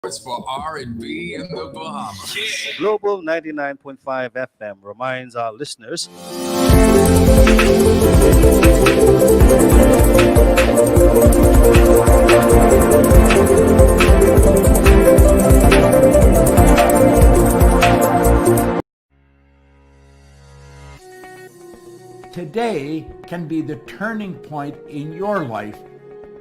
It's for R&B in the Bahamas. Yeah. Global 99.5 FM reminds our listeners today can be the turning point in your life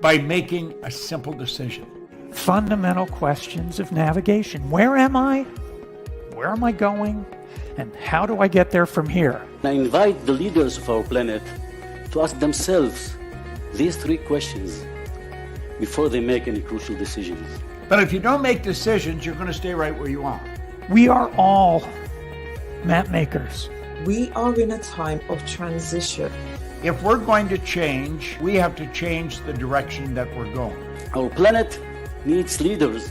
by making a simple decision. Fundamental questions of navigation. Where am I? Where am I going? And how do I get there from here? I invite the leaders of our planet to ask themselves these three questions before they make any crucial decisions. But if you don't make decisions, you're going to stay right where you are. We are all map makers. We are in a time of transition. If we're going to change, we have to change the direction that we're going. Our planet needs leaders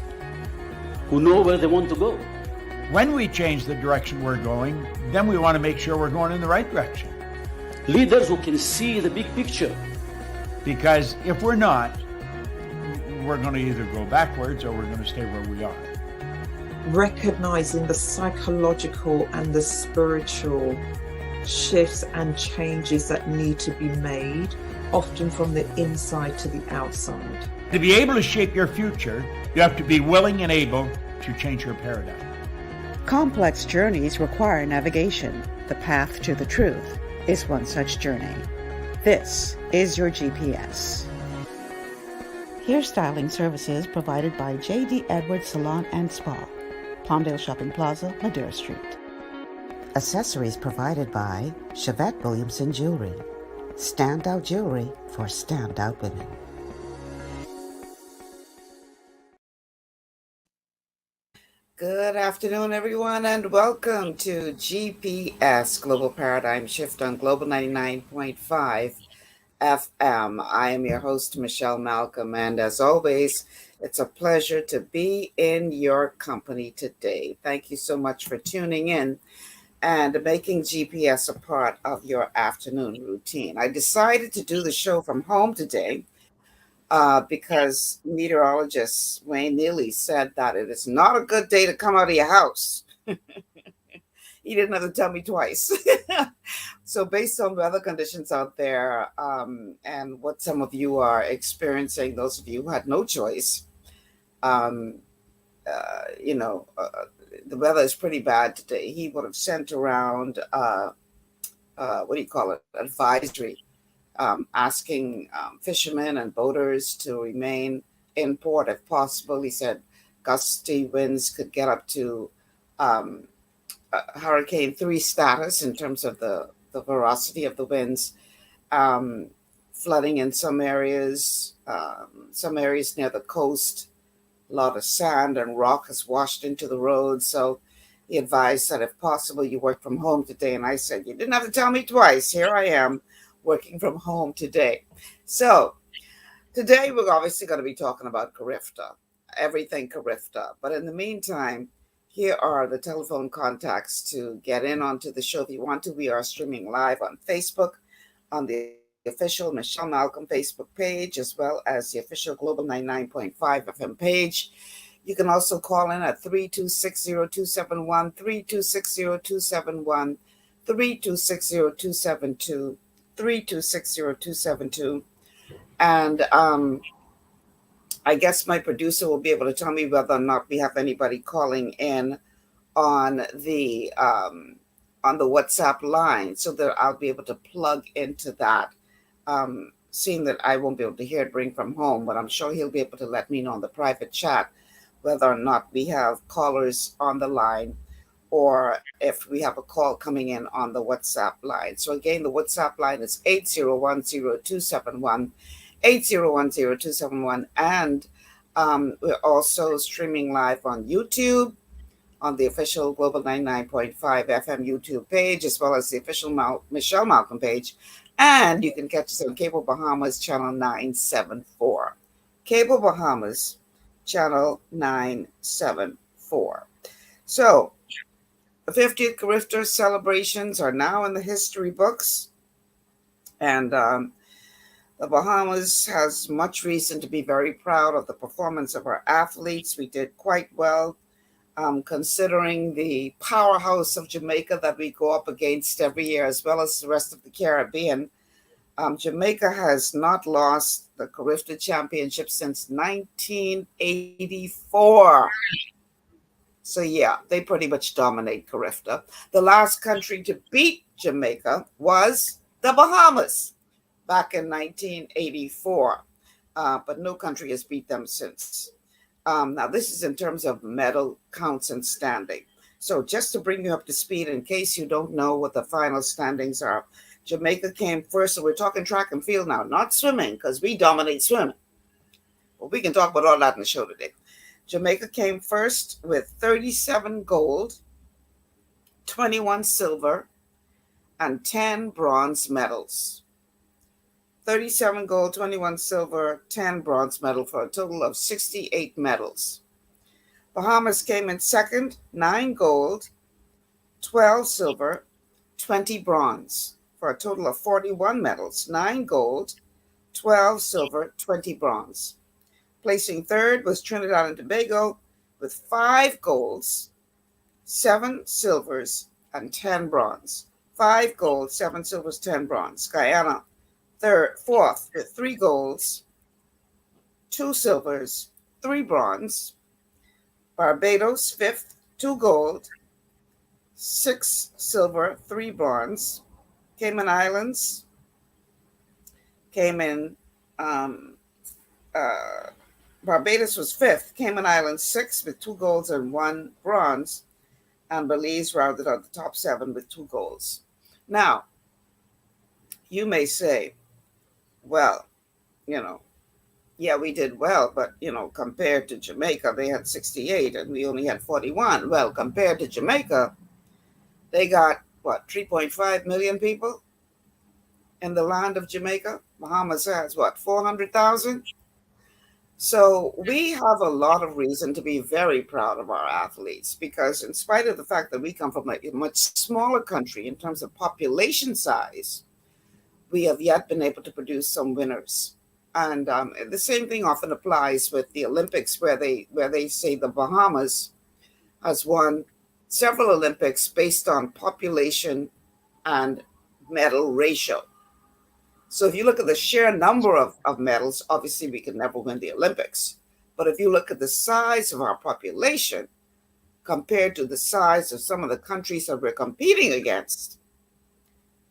who know where they want to go. When we change the direction we're going, then we want to make sure we're going in the right direction. Leaders who can see the big picture. Because if we're not, we're going to either go backwards or we're going to stay where we are. Recognizing the psychological and the spiritual shifts and changes that need to be made, often from the inside to the outside. To be able to shape your future, you have to be willing and able to change your paradigm. Complex journeys require navigation. The path to the truth is one such journey. This is your GPS. Hairstyling services provided by J.D. Edwards Salon and Spa, Palmdale Shopping Plaza, Madera Street. Accessories provided by Chevette Williamson Jewelry. Standout jewelry for standout women. Good afternoon, everyone, and welcome to GPS Global Paradigm Shift on Global 99.5 FM. I am your host, Michelle Malcolm, and as always, it's a pleasure to be in your company today. Thank you so much for tuning in and making GPS a part of your afternoon routine. I decided to do the show from home today because meteorologist Wayne Neely said that it is not a good day to come out of your house. He didn't have to tell me twice. So based on weather conditions out there and what some of you are experiencing, those of you who had no choice, the weather is pretty bad today. He would have sent around, advisory, asking fishermen and boaters to remain in port if possible. He said gusty winds could get up to Hurricane 3 status in terms of the ferocity of the winds, flooding in some areas near the coast. A lot of sand and rock has washed into the road. So he advised that if possible, you work from home today. And I said, you didn't have to tell me twice. Here I am working from home today. So today we're obviously going to be talking about Carifta, everything Carifta. But in the meantime, here are the telephone contacts to get in onto the show if you want to. We are streaming live on Facebook, on the official Michelle Malcolm Facebook page, as well as the official Global 99.5 FM page. You can also call in at 3260271, 3260271, 3260272, 3260272. And I guess my producer will be able to tell me whether or not we have anybody calling in on the WhatsApp line so that I'll be able to plug into that. Seeing that I won't be able to hear it ring from home, but I'm sure he'll be able to let me know in the private chat whether or not we have callers on the line or if we have a call coming in on the WhatsApp line. So again, the WhatsApp line is 8010271, 8010271, and we're also streaming live on YouTube, on the official Global 99.5 FM YouTube page, as well as the official Michelle Malcolm page. And you can catch us on Cable Bahamas channel 974. Cable Bahamas channel 974. So the 50th Carifta celebrations are now in the history books. And The Bahamas has much reason to be very proud of the performance of our athletes. We did quite well, considering the powerhouse of Jamaica that we go up against every year, as well as the rest of the Caribbean. Jamaica has not lost the Carifta Championship since 1984. So, yeah, they pretty much dominate Carifta. The last country to beat Jamaica was the Bahamas back in 1984, but no country has beat them since. Now, this is in terms of medal counts and standing. So just to bring you up to speed, in case you don't know what the final standings are, Jamaica came first. So we're talking track and field now, not swimming, because we dominate swimming. But we can talk about all that in the show today. Jamaica came first with 37 gold, 21 silver, and 10 bronze medals. 37 gold, 21 silver, 10 bronze medals for a total of 68 medals. Bahamas came in second, 9 gold, 12 silver, 20 bronze for a total of 41 medals. 9 gold, 12 silver, 20 bronze. Placing third was Trinidad and Tobago with 5 golds, 7 silvers, and 10 bronze. 5 gold, 7 silvers, 10 bronze. Guyana, fourth with 3 golds, 2 silvers, 3 bronze. Barbados, fifth, 2 gold, 6 silver, 3 bronze. Cayman Islands came in, Barbados was fifth, Cayman Islands sixth with 2 golds and 1 bronze, and Belize rounded out the top 7 with 2 golds. Now, you may say, well, yeah, we did well, but, compared to Jamaica, they had 68 and we only had 41. Well, compared to Jamaica, they got, 3.5 million people in the land of Jamaica? Bahamas has, 400,000? So we have a lot of reason to be very proud of our athletes, because in spite of the fact that we come from a much smaller country in terms of population size, we have yet been able to produce some winners. And the same thing often applies with the Olympics, where they say the Bahamas has won several Olympics based on population and medal ratio. So if you look at the sheer number of medals, obviously we could never win the Olympics. But if you look at the size of our population compared to the size of some of the countries that we're competing against,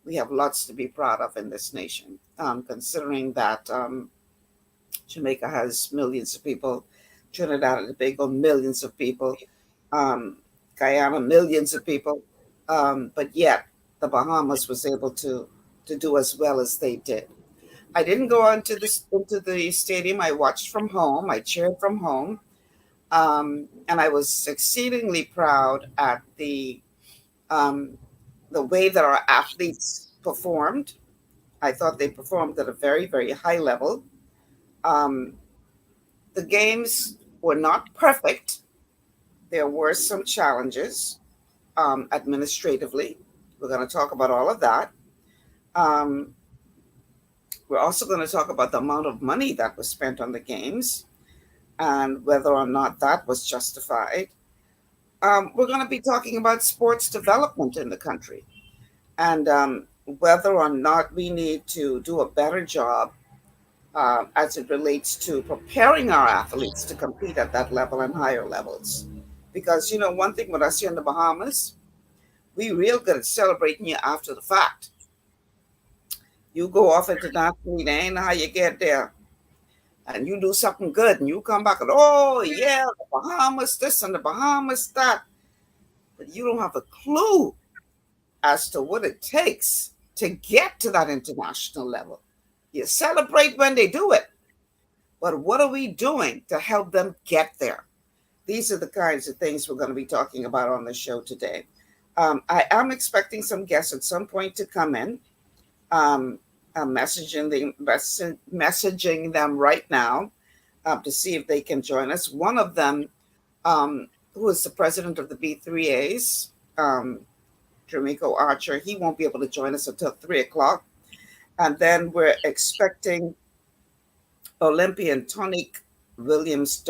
we have lots to be proud of in this nation, considering that Jamaica has millions of people, Trinidad and Tobago, millions of people, Guyana, millions of people, but yet the Bahamas was able to do as well as they did. I didn't go into the stadium. I watched from home. I cheered from home, and I was exceedingly proud at the way that our athletes performed. I thought they performed at a very, very high level. The games were not perfect. There were some challenges administratively. We're going to talk about all of that. We're also going to talk about the amount of money that was spent on the games and whether or not that was justified. We're going to be talking about sports development in the country and whether or not we need to do a better job as it relates to preparing our athletes to compete at that level and higher levels. Because, one thing with us here in the Bahamas, we real good at celebrating you after the fact. You go off internationally, they ain't know how you get there. And you do something good and you come back and, oh, yeah, the Bahamas this and the Bahamas that. But you don't have a clue as to what it takes to get to that international level. You celebrate when they do it. But what are we doing to help them get there? These are the kinds of things we're going to be talking about on the show today. I am expecting some guests at some point to come in. I'm messaging them right now to see if they can join us. One of them, who is the president of the B3As, Jermico Archer, he won't be able to join us until 3 o'clock. And then we're expecting Olympian Tonique Williams,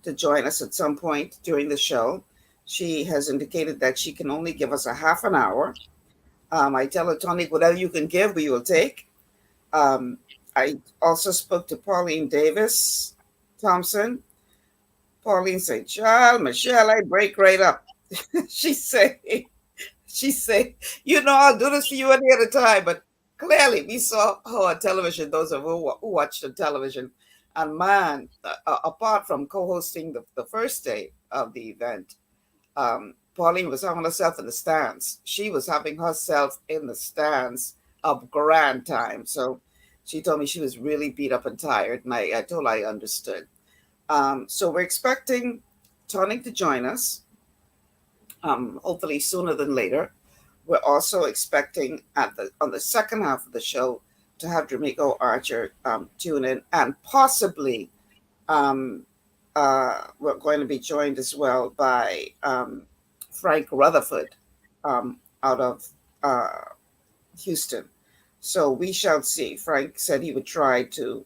to join us at some point during the show. She has indicated that she can only give us a half an hour. I tell her, Tonique, whatever you can give, we will take. I also spoke to Pauline Davis Thompson. Pauline said, "Child, Michelle, I break right up." she said, I'll do this for you any other time. But clearly, we saw her on television, those of who watched the television. And man, apart from co-hosting the first day of the event, Pauline was having herself in the stands. She was having herself in the stands of grand time. So she told me she was really beat up and tired. And I told her I understood. So we're expecting Tonique to join us, hopefully sooner than later. We're also expecting on the second half of the show to have Jamaica Archer tune in, and possibly we're going to be joined as well by Frank Rutherford out of Houston. So we shall see. Frank said he would try to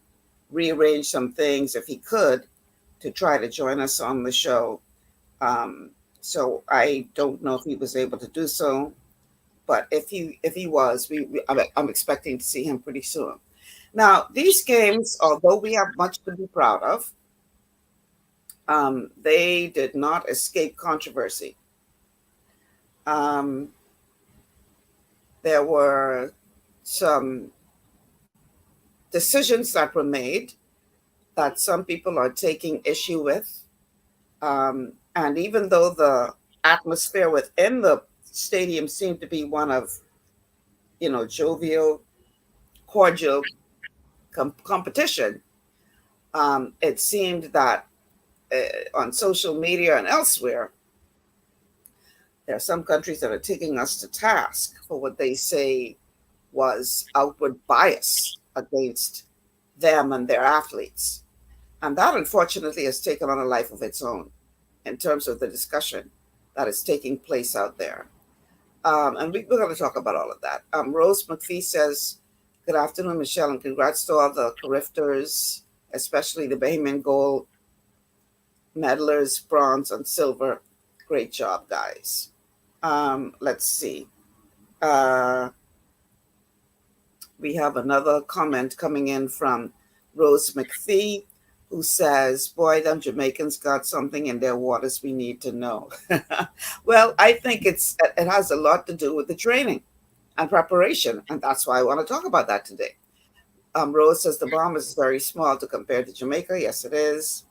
rearrange some things if he could to try to join us on the show. So I don't know if he was able to do so, but if he was, I'm expecting to see him pretty soon. Now, these games, although we have much to be proud of, they did not escape controversy. There were some decisions that were made that some people are taking issue with. And even though the atmosphere within the stadium seemed to be one of, jovial, cordial competition, it seemed that on social media and elsewhere, there are some countries that are taking us to task for what they say was outward bias against them and their athletes. And that, unfortunately, has taken on a life of its own in terms of the discussion that is taking place out there. And we're going to talk about all of that. Rose McPhee says, "Good afternoon, Michelle, and congrats to all the Carifters, especially the Bahamian gold medalers, bronze and silver. Great job, guys." Let's see. We have another comment coming in from Rose McPhee, who says, "Boy, them Jamaicans got something in their waters we need to know." Well, I think it has a lot to do with the training and preparation, and that's why I want to talk about that today. Rose says the Bahamas is very small to compare to Jamaica. Yes, it is.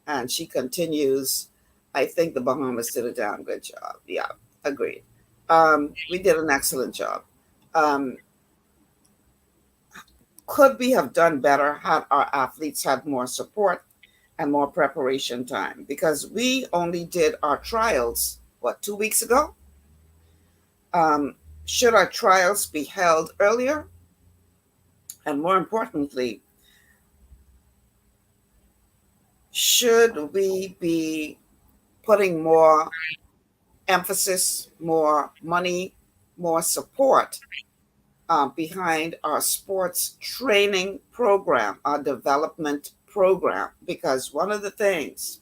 And she continues, "I think the Bahamas did a damn good job." Yeah, agreed. We did an excellent job. Could we have done better had our athletes had more support and more preparation time? Because we only did our trials, 2 weeks ago? Should our trials be held earlier? And more importantly, should we be putting more emphasis, more money, more support behind our sports training program, our development program? Because one of the things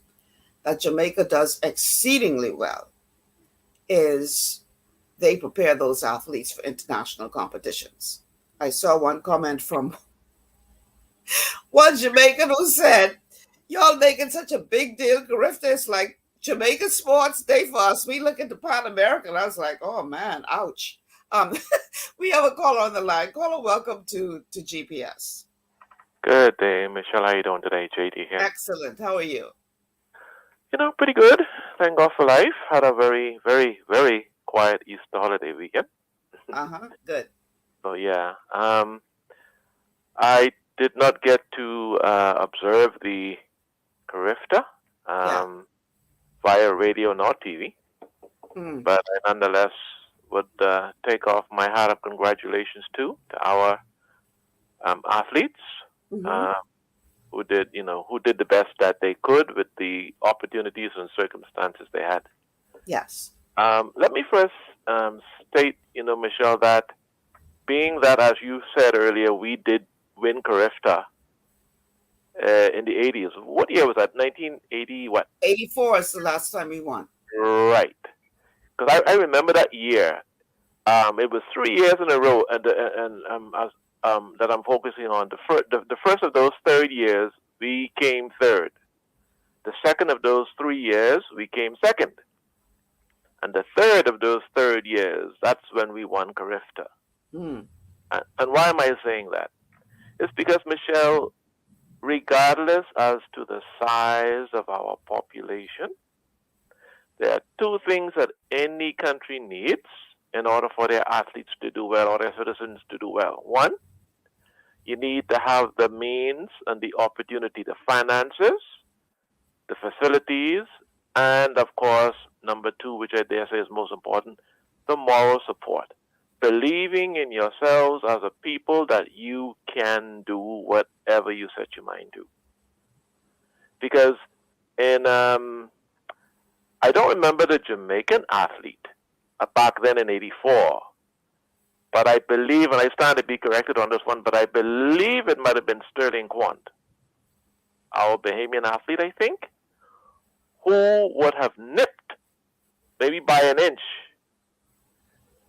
that Jamaica does exceedingly well is they prepare those athletes for international competitions. I saw one comment from one Jamaican who said, "Y'all making such a big deal, Carifta. It's like Jamaica Sports Day for us. We look at the Pan American." I was like, oh man, ouch. We have a caller on the line. Caller, welcome to GPS. Good day, Michelle. How are you doing today? JD here. Excellent. How are you? Pretty good. Thank God for life. Had a very, very, very quiet Easter holiday weekend. Good. So yeah, I did not get to observe the Carifta via radio nor TV, but I nonetheless would take off my hat of congratulations to our athletes who did the best that they could with the opportunities and circumstances they had. Yes. Let me first state, Michelle, that being that, as you said earlier, we did win Carifta in the 80s. What year was that? 1980 what? 84 is the last time we won. Right. Because I remember that year. It was 3 years in a row, that I'm focusing on. The first of those third years, we came third. The second of those 3 years, we came second. And the third of those third years, that's when we won Carifta. And why am I saying that? It's because, Michelle, regardless as to the size of our population, there are two things that any country needs in order for their athletes to do well or their citizens to do well. One, you need to have the means and the opportunity, the finances, the facilities, and of course, number two, which I dare say is most important, the moral support. Believing in yourselves as a people that you can do whatever you set your mind to. Because I don't remember the Jamaican athlete back then in 84, but I believe, and I stand to be corrected on this one, but I believe it might have been Sterling Quant, our Bahamian athlete, I think, who would have nipped, maybe by an inch,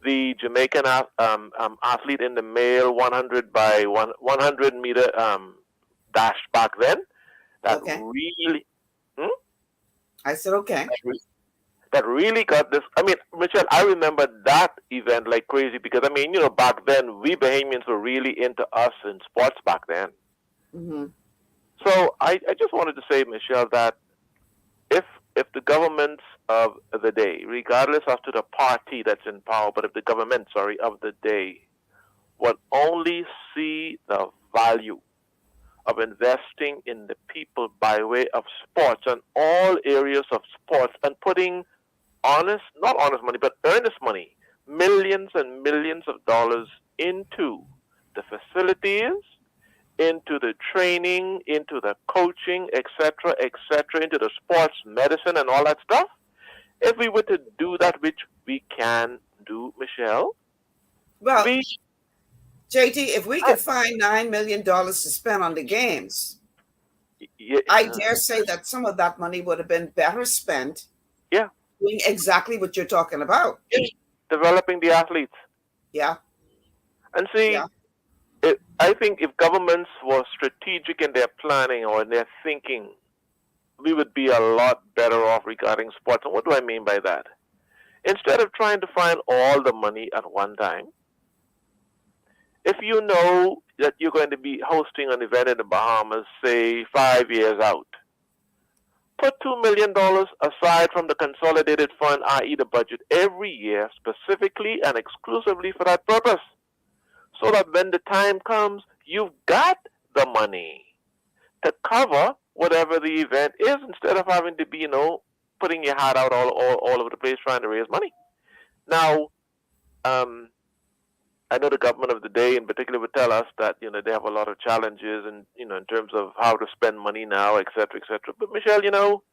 the Jamaican athlete in the male 100 by 100 meter dash back then. That really... I said, okay. That really got this. I mean, Michelle, I remember that event like crazy because, I mean, back then, we Bahamians were really into us in sports back then. So I just wanted to say, Michelle, that if the governments of the day, regardless as to the party that's in power, but if the government, of the day, would only see the value of investing in the people by way of sports and all areas of sports and putting not honest money, but earnest money, millions and millions of dollars into the facilities, into the training, into the coaching, etc., into the sports medicine and all that stuff. If we were to do that, which we can do, Michelle, well, JT, if we could find $9 million to spend on the games, I dare say that some of that money would have been better spent doing exactly what you're talking about. Developing the athletes. Yeah. And see, I think if governments were strategic in their planning or in their thinking, we would be a lot better off regarding sports. And what do I mean by that? Instead of trying to find all the money at one time, if you know that you're going to be hosting an event in the Bahamas, say 5 years out, put $2 million aside from the consolidated fund, i.e. the budget, every year specifically and exclusively for that purpose. So that when the time comes, you've got the money to cover whatever the event is instead of having to be, putting your hat out all over the place trying to raise money. Now, I know the government of the day in particular would tell us that, they have a lot of challenges and, in terms of how to spend money now, et cetera, et cetera. But Michelle,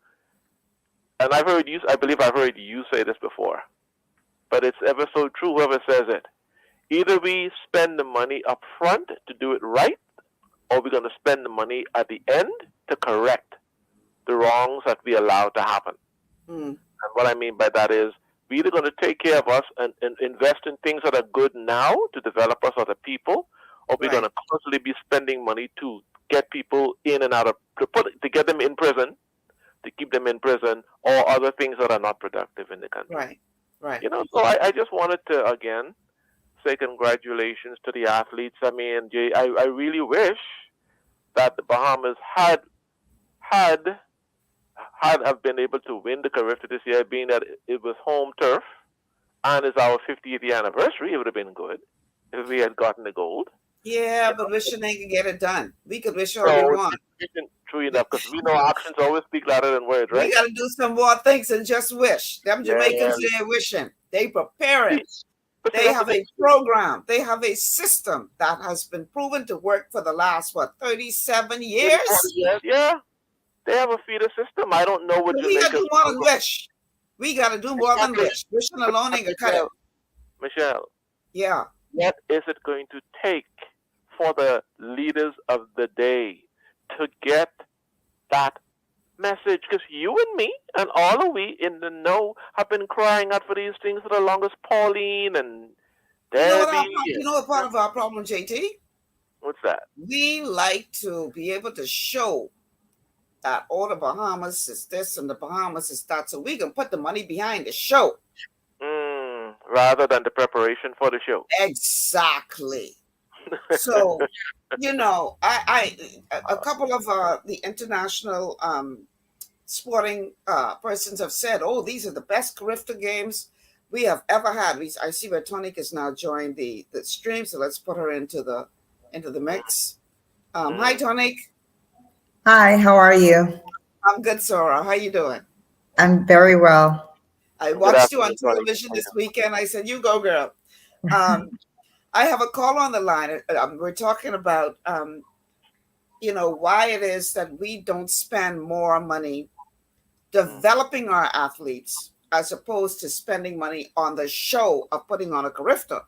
and I believe I've heard you say this before, but it's ever so true, whoever says it. Either we spend the money up front to do it right, or we're going to spend the money at the end to correct the wrongs that we allow to happen. And what I mean by that is, we're either going to take care of us and invest in things that are good now to develop us as a people, or we're going to constantly be spending money to get people in and out of, to get them in prison, to keep them in prison, or other things that are not productive in the country. Right. So I just wanted to, again, say congratulations to the athletes. I mean, Jay, I really wish that the Bahamas had have been able to win the Carifta this year, being that it was home turf and it's our 50th anniversary. It would have been good if we had gotten the gold. Yeah, but wishing they could get it done. We could wish all we want. True enough, because we know actions always speak louder than words, right? We got to do some more things than just wish. Them Jamaicans, they're wishing. They prepare it. They have a program. They have a system that has been proven to work for the last, 37 years? Yeah. They have a feeder system. I don't know what we got to do more than wish. We got to do more than wish. Wishing alone ain't going to cut it. Michelle. Yeah. what is it going to take for the leaders of the day to get that message? Because you and me and all of we in the know have been crying out for these things for the longest. Pauline and Debbie. You know what part of our problem, JT? What's that? We like to be able to show that all the Bahamas is this and the Bahamas is that, so we can put the money behind the show. Rather than the preparation for the show. Exactly. So, you know, a couple of the international sporting persons have said, oh, these are the best Carifta games we have ever had. I see where Tonique has now joined the stream, so let's put her into the mix. Hi, Tonique. Hi, how are you? I'm good, Sora. How you doing? I'm very well. I watched you on television this weekend. I said, you go, girl. I have a call on the line. We're talking about, you know, why it is that we don't spend more money developing our athletes as opposed to spending money on the show of putting on a Carifta.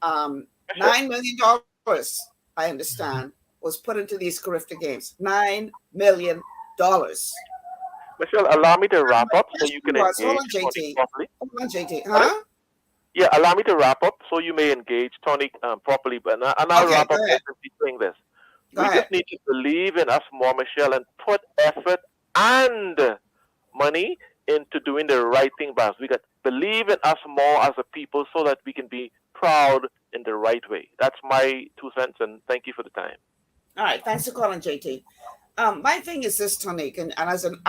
$9 million, I understand, was put into these Carifta games. $9 million. Michelle, allow me to wrap up so you can engage. Hold on, JT. Hold on, JT. Huh? Yeah, allow me to wrap up so you may engage Tonique properly. And I'll wrap up by saying this. We just need to believe in us more, Michelle, and put effort and money into doing the right thing by us. We got to believe in us more as a people so that we can be proud in the right way. That's my 2 cents, and thank you for the time. All right, thanks for calling, JT. My thing is this, Tonique, and as an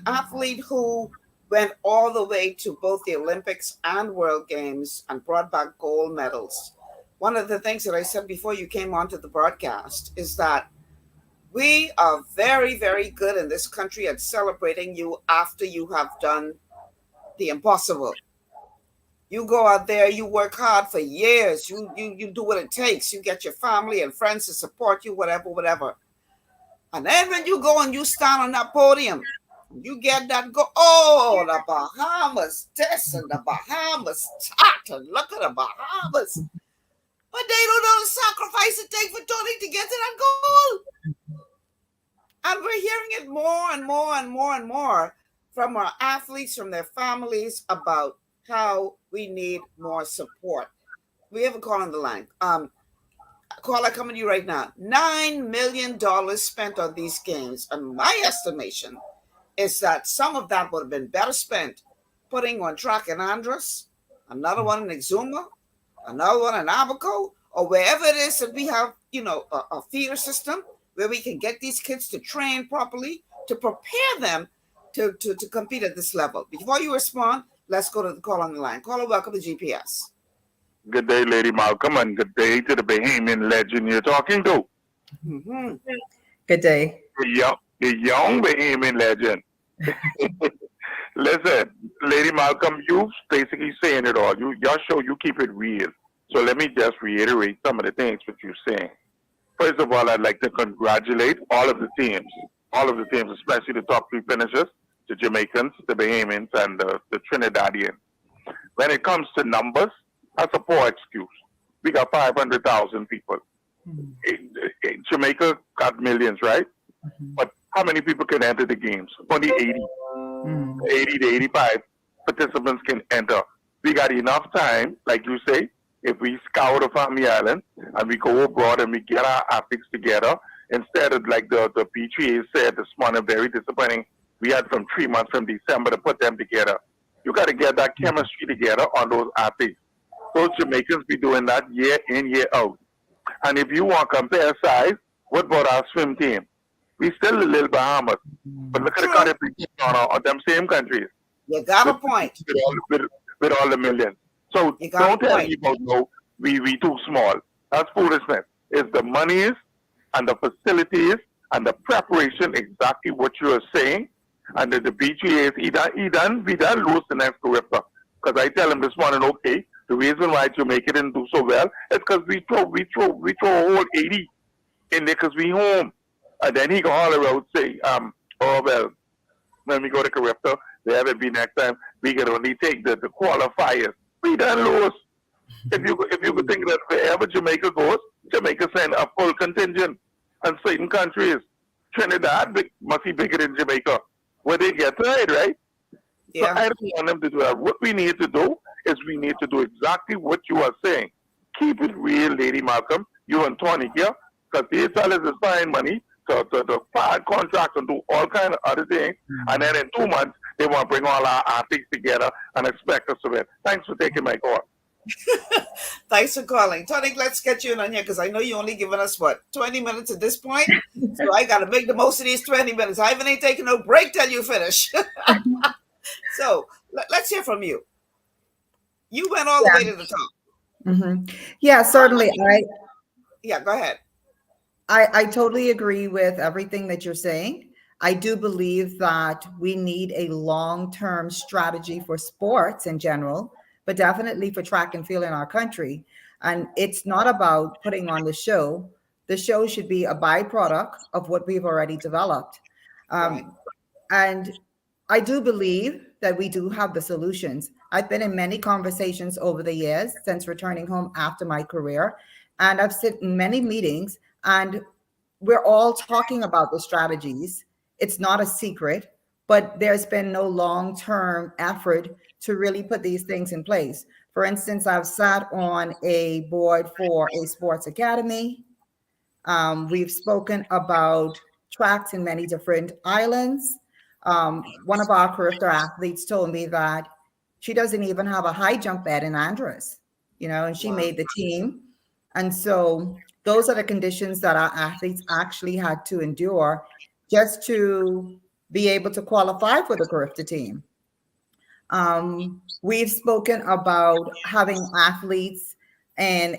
athlete who went all the way to both the Olympics and World Games and brought back gold medals, one of the things that I said before you came onto the broadcast is that we are very, very good in this country at celebrating you after you have done the impossible. You go out there, you work hard for years, you do what it takes, you get your family and friends to support you, whatever. And then when you go and you stand on that podium, you get that the Bahamas this and the Bahamas that, and look at the Bahamas. But they don't know the sacrifice it takes for Tony to get to that goal. And we're hearing it more and more and more and more from our athletes, from their families, about how we need more support. We have a call on the line. Caller coming to you right now. $9 million spent on these games. And my estimation is that some of that would have been better spent putting on track in Andros, another one in Exuma, another one in Abaco, or wherever it is that we have, you know, a theater system where we can get these kids to train properly, to prepare them to compete at this level. Before you respond, let's go to the call on the line. Caller, welcome to GPS. Good day, Lady Malcolm, and good day to the Bahamian legend you're talking to. Mm-hmm. Good day. The young Bahamian legend. Listen, Lady Malcolm, you basically saying it all. Your show, you keep it real. So let me just reiterate some of the things that you're saying. First of all, I'd like to congratulate all of the teams, especially the top three finishers, the Jamaicans, the Bahamians, and the Trinidadians. When it comes to numbers, that's a poor excuse. We got 500,000 people. Jamaica got millions, right? But how many people can enter the games? Only 80. 80 to 85 participants can enter. We got enough time, like you say, if we scour the family island and we go abroad and we get our athletes together, instead of like the PGA said this morning, very disappointing, we had from 3 months from December to put them together. You got to get that chemistry together on those athletes. Those Jamaicans be doing that year in, year out. And if you want to compare size, what about our swim team? We still the little Bahamas. But look at the qualification on them same countries. You got a point. With all the millions. So don't tell me about no, we too small. That's foolishness. It's the monies and the facilities and the preparation, exactly what you are saying. And the PGAs, we done lose the next Carifta. Because I tell him this morning, okay, the reason why Jamaica didn't do so well is because we throw a whole 80 in there because we home. And then he go all around say, oh well, when we go to Carifta, they have it be next time, we can only take the qualifiers. We done lose. If you could think that wherever Jamaica goes, Jamaica send a full contingent, and certain countries, Trinidad must be bigger than Jamaica, where they get tired, right? Yeah. So I don't want them to do that. What we need to do is we need to do exactly what you are saying. Keep it real, Lady Malcolm, you and Tonique here, because these fellas is buying money to file contracts and do all kind of other things, and then in 2 months, they want to bring all our athletes together and expect us to win. Thanks for taking my call. Thanks for calling. Tonique, let's get you in on here because I know you only given us, 20 minutes at this point? So I got to make the most of these 20 minutes. I even ain't taking no break till you finish. So let's hear from you. You went all the way to the top. Yeah, certainly. Yeah, go ahead. I totally agree with everything that you're saying. I do believe that we need a long-term strategy for sports in general, but definitely for track and field in our country. And it's not about putting on the show. The show should be a byproduct of what we've already developed. And I do believe that we do have the solutions. I've been in many conversations over the years since returning home after my career, and I've sat in many meetings, and we're all talking about the strategies. It's not a secret, but there's been no long-term effort to really put these things in place. For instance, I've sat on a board for a sports academy. We've spoken about tracks in many different islands. One of our Carifta athletes told me that she doesn't even have a high jump bed in Andros, and she made the team. And so those are the conditions that our athletes actually had to endure just to be able to qualify for the Carifta team. We've spoken about having athletes and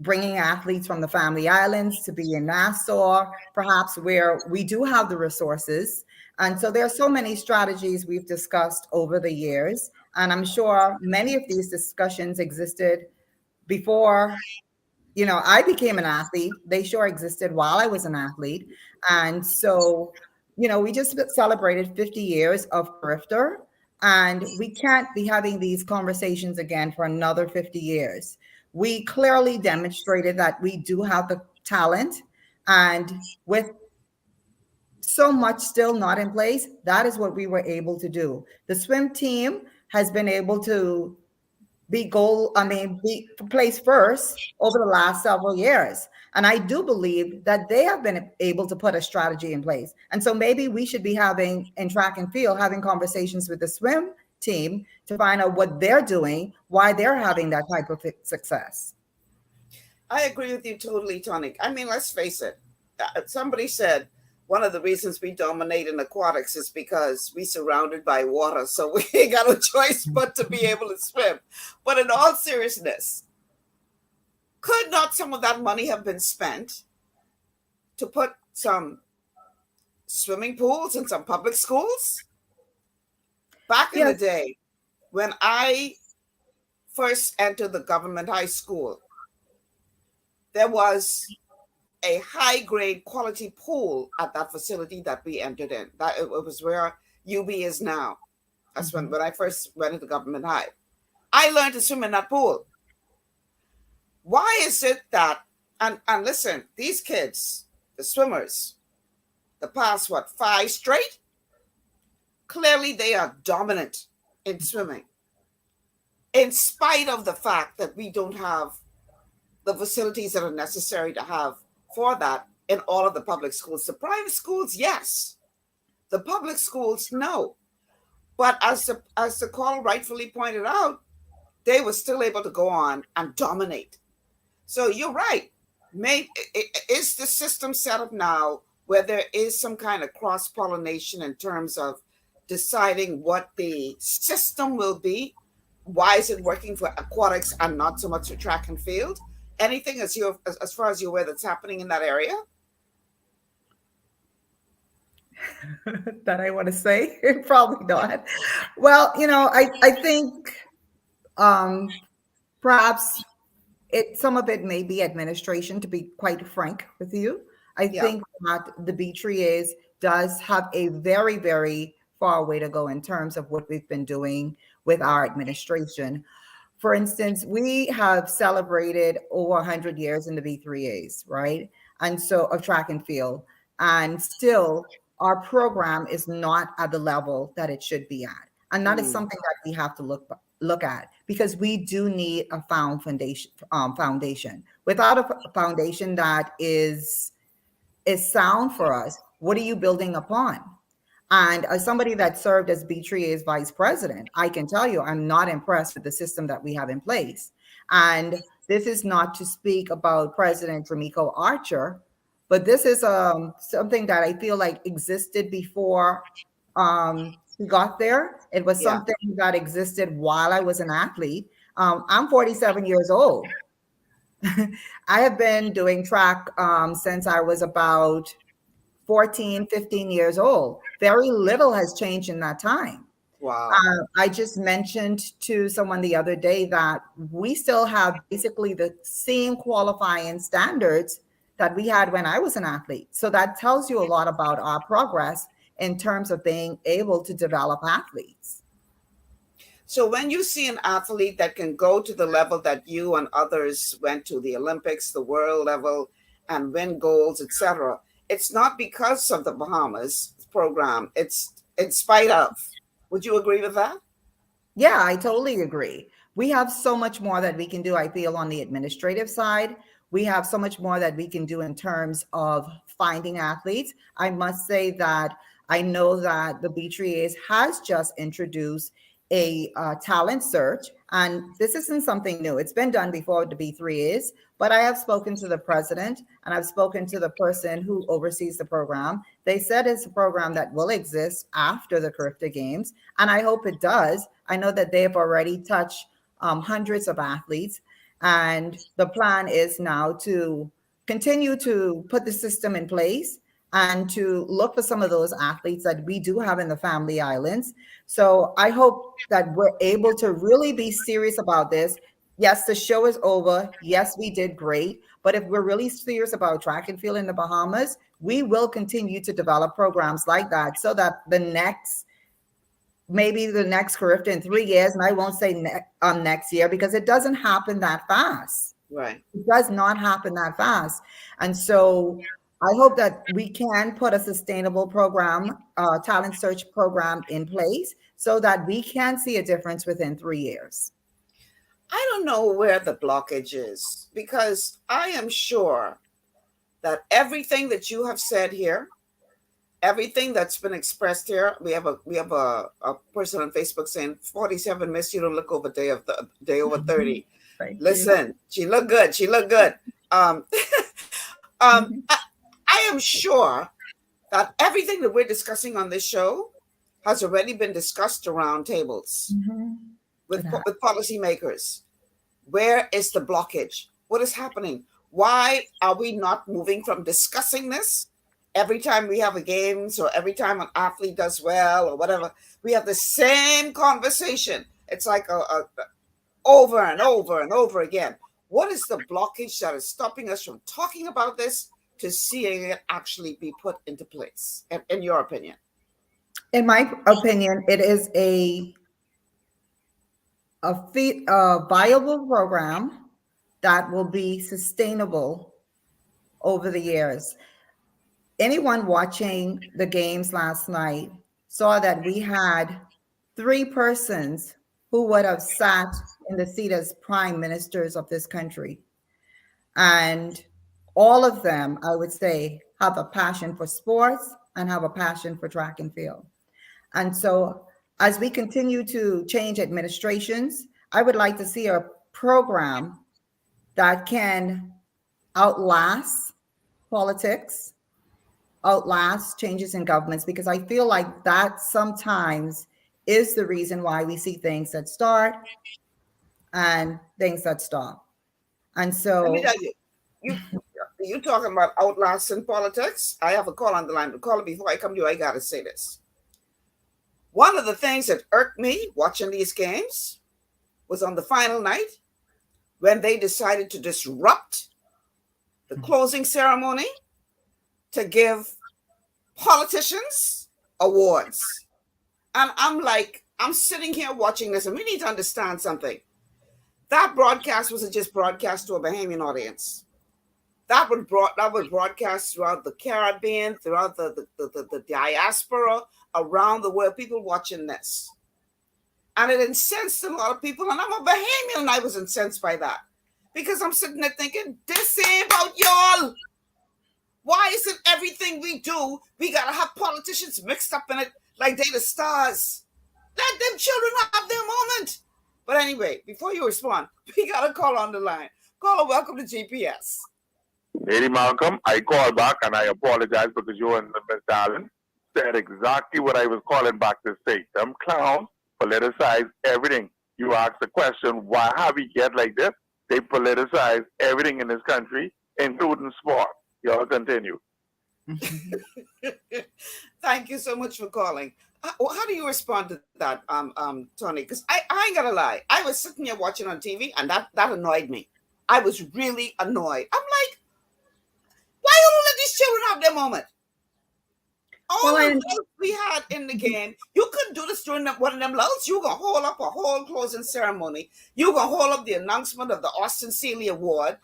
bringing athletes from the Family Islands to be in Nassau, perhaps where we do have the resources. And so there are so many strategies we've discussed over the years. And I'm sure many of these discussions existed before, I became an athlete. They sure existed while I was an athlete. And so, we just celebrated 50 years of Carifta, and we can't be having these conversations again for another 50 years. We clearly demonstrated that we do have the talent, and with so much still not in place, that is what we were able to do. The swim team has been able to be placed first over the last several years. And I do believe that they have been able to put a strategy in place. And so maybe we should be having, in track and field, having conversations with the swim team to find out what they're doing, why they're having that type of success. I agree with you totally, Tonique. I mean, let's face it. Somebody said one of the reasons we dominate in aquatics is because we're surrounded by water. So we ain't got no choice but to be able to swim. But in all seriousness, could not some of that money have been spent to put some swimming pools in some public schools? Back in the day, when I first entered the government high school, there was a high-grade quality pool at that facility that we entered in. That it was where UB is now. That's when I first went into government high. I learned to swim in that pool. Why is it that, and listen, these kids, the swimmers, the past, 5 straight? Clearly they are dominant in swimming. In spite of the fact that we don't have the facilities that are necessary to have for that in all of the public schools. The private schools, yes. The public schools, no. But as the call rightfully pointed out, they were still able to go on and dominate. So you're right. Is the system set up now where there is some kind of cross-pollination in terms of deciding what the system will be? Why is it working for aquatics and not so much for track and field? Anything as far as you're aware that's happening in that area? That I want to say? Probably not. Well, I think perhaps some of it may be administration, to be quite frank with you. I think that the B3As does have a very, very far way to go in terms of what we've been doing with our administration. For instance, we have celebrated over 100 years in the B3As, right? And so of track and field. And still, our program is not at the level that it should be at. And that is something that we have to look at, because we do need a foundation. Without a foundation that is sound for us, what are you building upon? And as somebody that served as B3A's vice president, I can tell you I'm not impressed with the system that we have in place. And this is not to speak about President Tonique Archer, but this is something that I feel like existed before he got there. It was something that existed while I was an athlete. I'm 47 years old. I have been doing track since I was about 14, 15 years old. Very little has changed in that time. Wow. I just mentioned to someone the other day that we still have basically the same qualifying standards that we had when I was an athlete. So that tells you a lot about our progress in terms of being able to develop athletes. So when you see an athlete that can go to the level that you and others went to, the Olympics, the world level, and win goals, etc., it's not because of the Bahamas program. It's in spite of. Would you agree with that? Yeah, I totally agree. We have so much more that we can do, I feel, on the administrative side. We have so much more that we can do in terms of finding athletes. I must say that I know that the B3As has just introduced a talent search, and this isn't something new. It's been done before with the B3As, but I have spoken to the president and I've spoken to the person who oversees the program. They said it's a program that will exist after the Carifta Games, and I hope it does. I know that they have already touched hundreds of athletes, and the plan is now to continue to put the system in place and to look for some of those athletes that we do have in the Family Islands. So I hope that we're able to really be serious about this. Yes, the show is over. Yes, we did great. But if we're really serious about track and field in the Bahamas, we will continue to develop programs like that so that maybe the next Carifta in 3 years, and I won't say next year because it doesn't happen that fast. Right. It does not happen that fast. And so I hope that we can put a sustainable program, talent search program in place so that we can see a difference within 3 years. I don't know where the blockage is, because I am sure that everything that you have said here, everything that's been expressed here, we have a person on Facebook saying 47 miss, you don't look over day over 30. Listen, she looked good. She looked good. I am sure that everything that we're discussing on this show has already been discussed around tables with policymakers. Where is the blockage? What is happening? Why are we not moving from discussing this every time we have a games, or every time an athlete does well or whatever? We have the same conversation. It's like over and over and over again. What is the blockage that is stopping us from talking about this to seeing it actually be put into place, in your opinion? In my opinion, it is a viable program that will be sustainable over the years. Anyone watching the games last night saw that we had 3 persons who would have sat in the seat as prime ministers of this country. And all of them, I would say, have a passion for sports and have a passion for track and field. And so as we continue to change administrations, I would like to see a program that can outlast politics, outlast changes in governments, because I feel like that sometimes is the reason why we see things that start and things that stop. And so let me tell you, you talking about outlasting politics? I have a call on the line. But call it before I come to you. I gotta say this. One of the things that irked me watching these games was on the final night when they decided to disrupt the closing ceremony to give politicians awards. And I'm like, I'm sitting here watching this, and we need to understand something. that broadcast wasn't just broadcast to a Bahamian audience. That would broadcast throughout the Caribbean, throughout the diaspora, around the world, people watching this. And it incensed a lot of people. And I'm a Bahamian, and I was incensed by that. Because I'm sitting there thinking, this ain't about y'all. Why is it everything we do, we got to have politicians mixed up in it like they the stars? Let them children have their moment. But anyway, before you respond, we got a call on the line. Caller, welcome to GPS. Lady Malcolm, I called back and I apologize because you and Mr. Allen said exactly what I was calling back to say. Them clowns politicize everything. You asked the question, why have we get like this? They politicize everything in this country, including sport. Y'all continue. Thank you so much for calling. How do you respond to that, Tony? Because I ain't gonna lie, I was sitting here watching on TV, and that annoyed me. I was really annoyed. I'm like, why don't let these children have their moment? All the lulls we had in the game, you couldn't do this during one of them lulls. You gonna hold up a whole closing ceremony. You gonna hold up the announcement of the Austin Seeley Award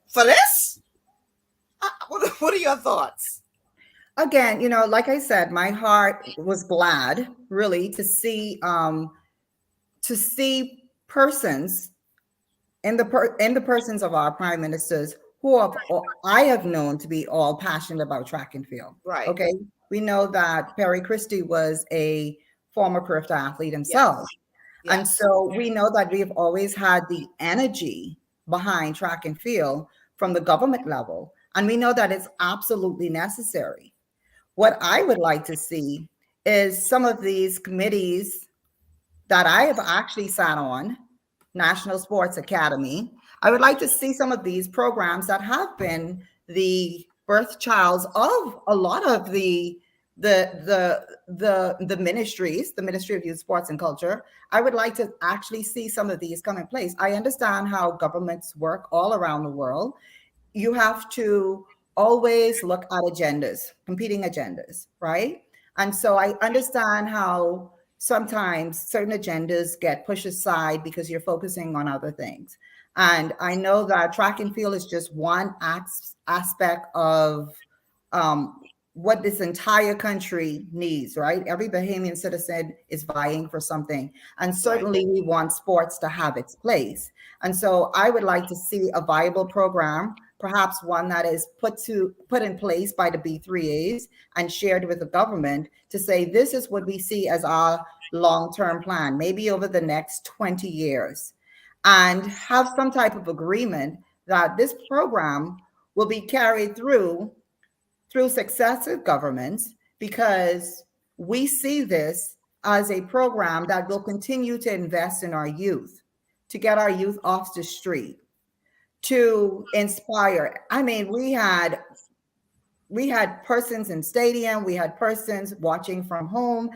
for this? What are your thoughts? Again, like I said, my heart was glad really to see persons in the persons of our prime ministers who I have known to be all passionate about track and field. Right. Okay. We know that Perry Christie was a former Carifta athlete himself. Yes. Yes. And so we know that we've always had the energy behind track and field from the government level. And we know that it's absolutely necessary. What I would like to see is some of these committees that I have actually sat on, National Sports Academy. I would like to see some of these programs that have been the birth childs of a lot of the ministries, the Ministry of Youth, Sports and Culture. I would like to actually see some of these come in place. I understand how governments work all around the world. You have to always look at agendas, competing agendas, right? And so I understand how sometimes certain agendas get pushed aside because you're focusing on other things. And I know that track and field is just one aspect of what this entire country needs, right? Every Bahamian citizen is vying for something. And certainly we want sports to have its place. And so I would like to see a viable program, perhaps one that is put in place by the B3As and shared with the government to say, this is what we see as our long-term plan, maybe over the next 20 years, and have some type of agreement that this program will be carried through successive governments, because we see this as a program that will continue to invest in our youth, to get our youth off the street, to inspire. I mean, we had persons in stadium, we had persons watching from home.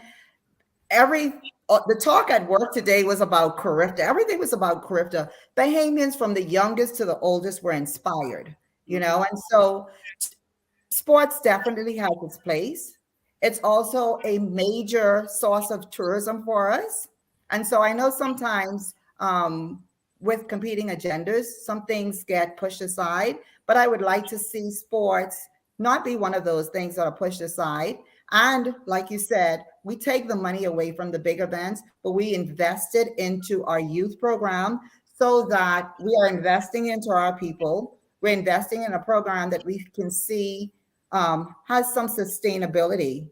The talk at work today was about Carifta. Everything was about Carifta. Bahamians from the youngest to the oldest were inspired, and so sports definitely has its place. It's also a major source of tourism for us. And so I know sometimes with competing agendas, some things get pushed aside, but I would like to see sports not be one of those things that are pushed aside. And like you said, we take the money away from the big events, but we invest it into our youth program so that we are investing into our people. We're investing in a program that we can see has some sustainability,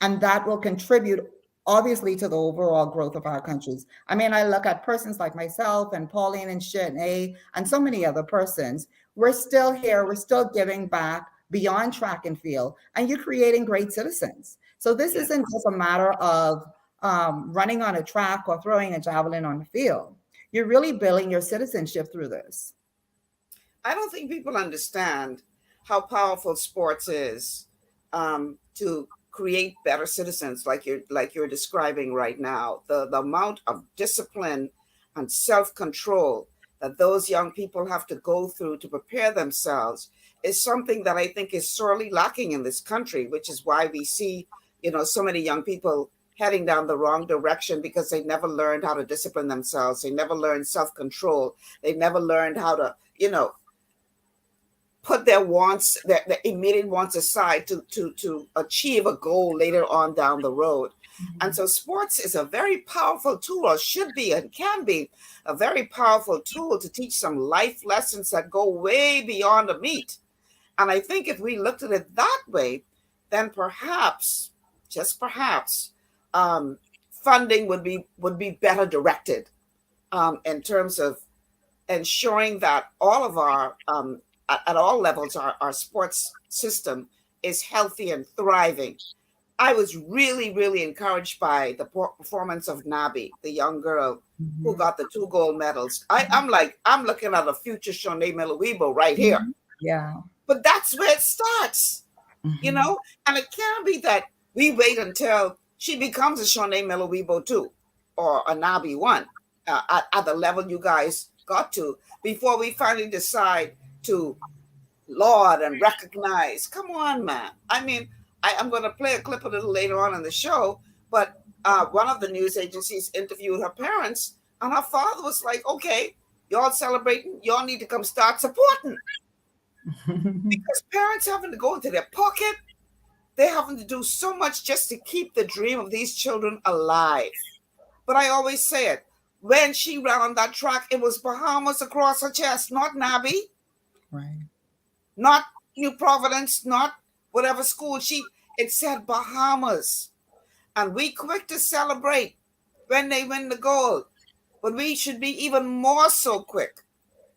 and that will contribute obviously to the overall growth of our countries. I mean, I look at persons like myself and Pauline and Shitney and so many other persons. We're still here. We're still giving back beyond track and field, and you're creating great citizens. So this isn't just a matter of running on a track or throwing a javelin on the field. You're really building your citizenship through this. I don't think people understand how powerful sports is to create better citizens, like you're describing right now. The amount of discipline and self-control that those young people have to go through to prepare themselves is something that I think is sorely lacking in this country, which is why we see, so many young people heading down the wrong direction because they never learned how to discipline themselves. They never learned self-control. They never learned how to, put their wants, their immediate wants aside to achieve a goal later on down the road. And so sports is a very powerful tool, or should be and can be a very powerful tool to teach some life lessons that go way beyond the meat. And I think if we looked at it that way, then perhaps, just perhaps, funding would be better directed in terms of ensuring that all of our, at all levels, our sports system is healthy and thriving. I was really, really encouraged by the performance of Nabi, the young girl who got the 2 gold medals. I'm looking at a future Shonee Miller-Weibo right here. Yeah. But that's where it starts, and it can't be that we wait until she becomes a Shonee Miller-Weibo 2 or a Nabi 1 at the level you guys got to before we finally decide to laud and recognize. Come on, man. I mean, I'm going to play a clip a little later on in the show, but one of the news agencies interviewed her parents, and her father was like, okay, y'all celebrating, y'all need to come start supporting. Because parents having to go into their pocket, they're having to do so much just to keep the dream of these children alive. But I always say it, when she ran on that track, it was Bahamas across her chest, not Nabi. Right. Not New Providence, not whatever school. It said Bahamas. And we quick to celebrate when they win the gold. But we should be even more so quick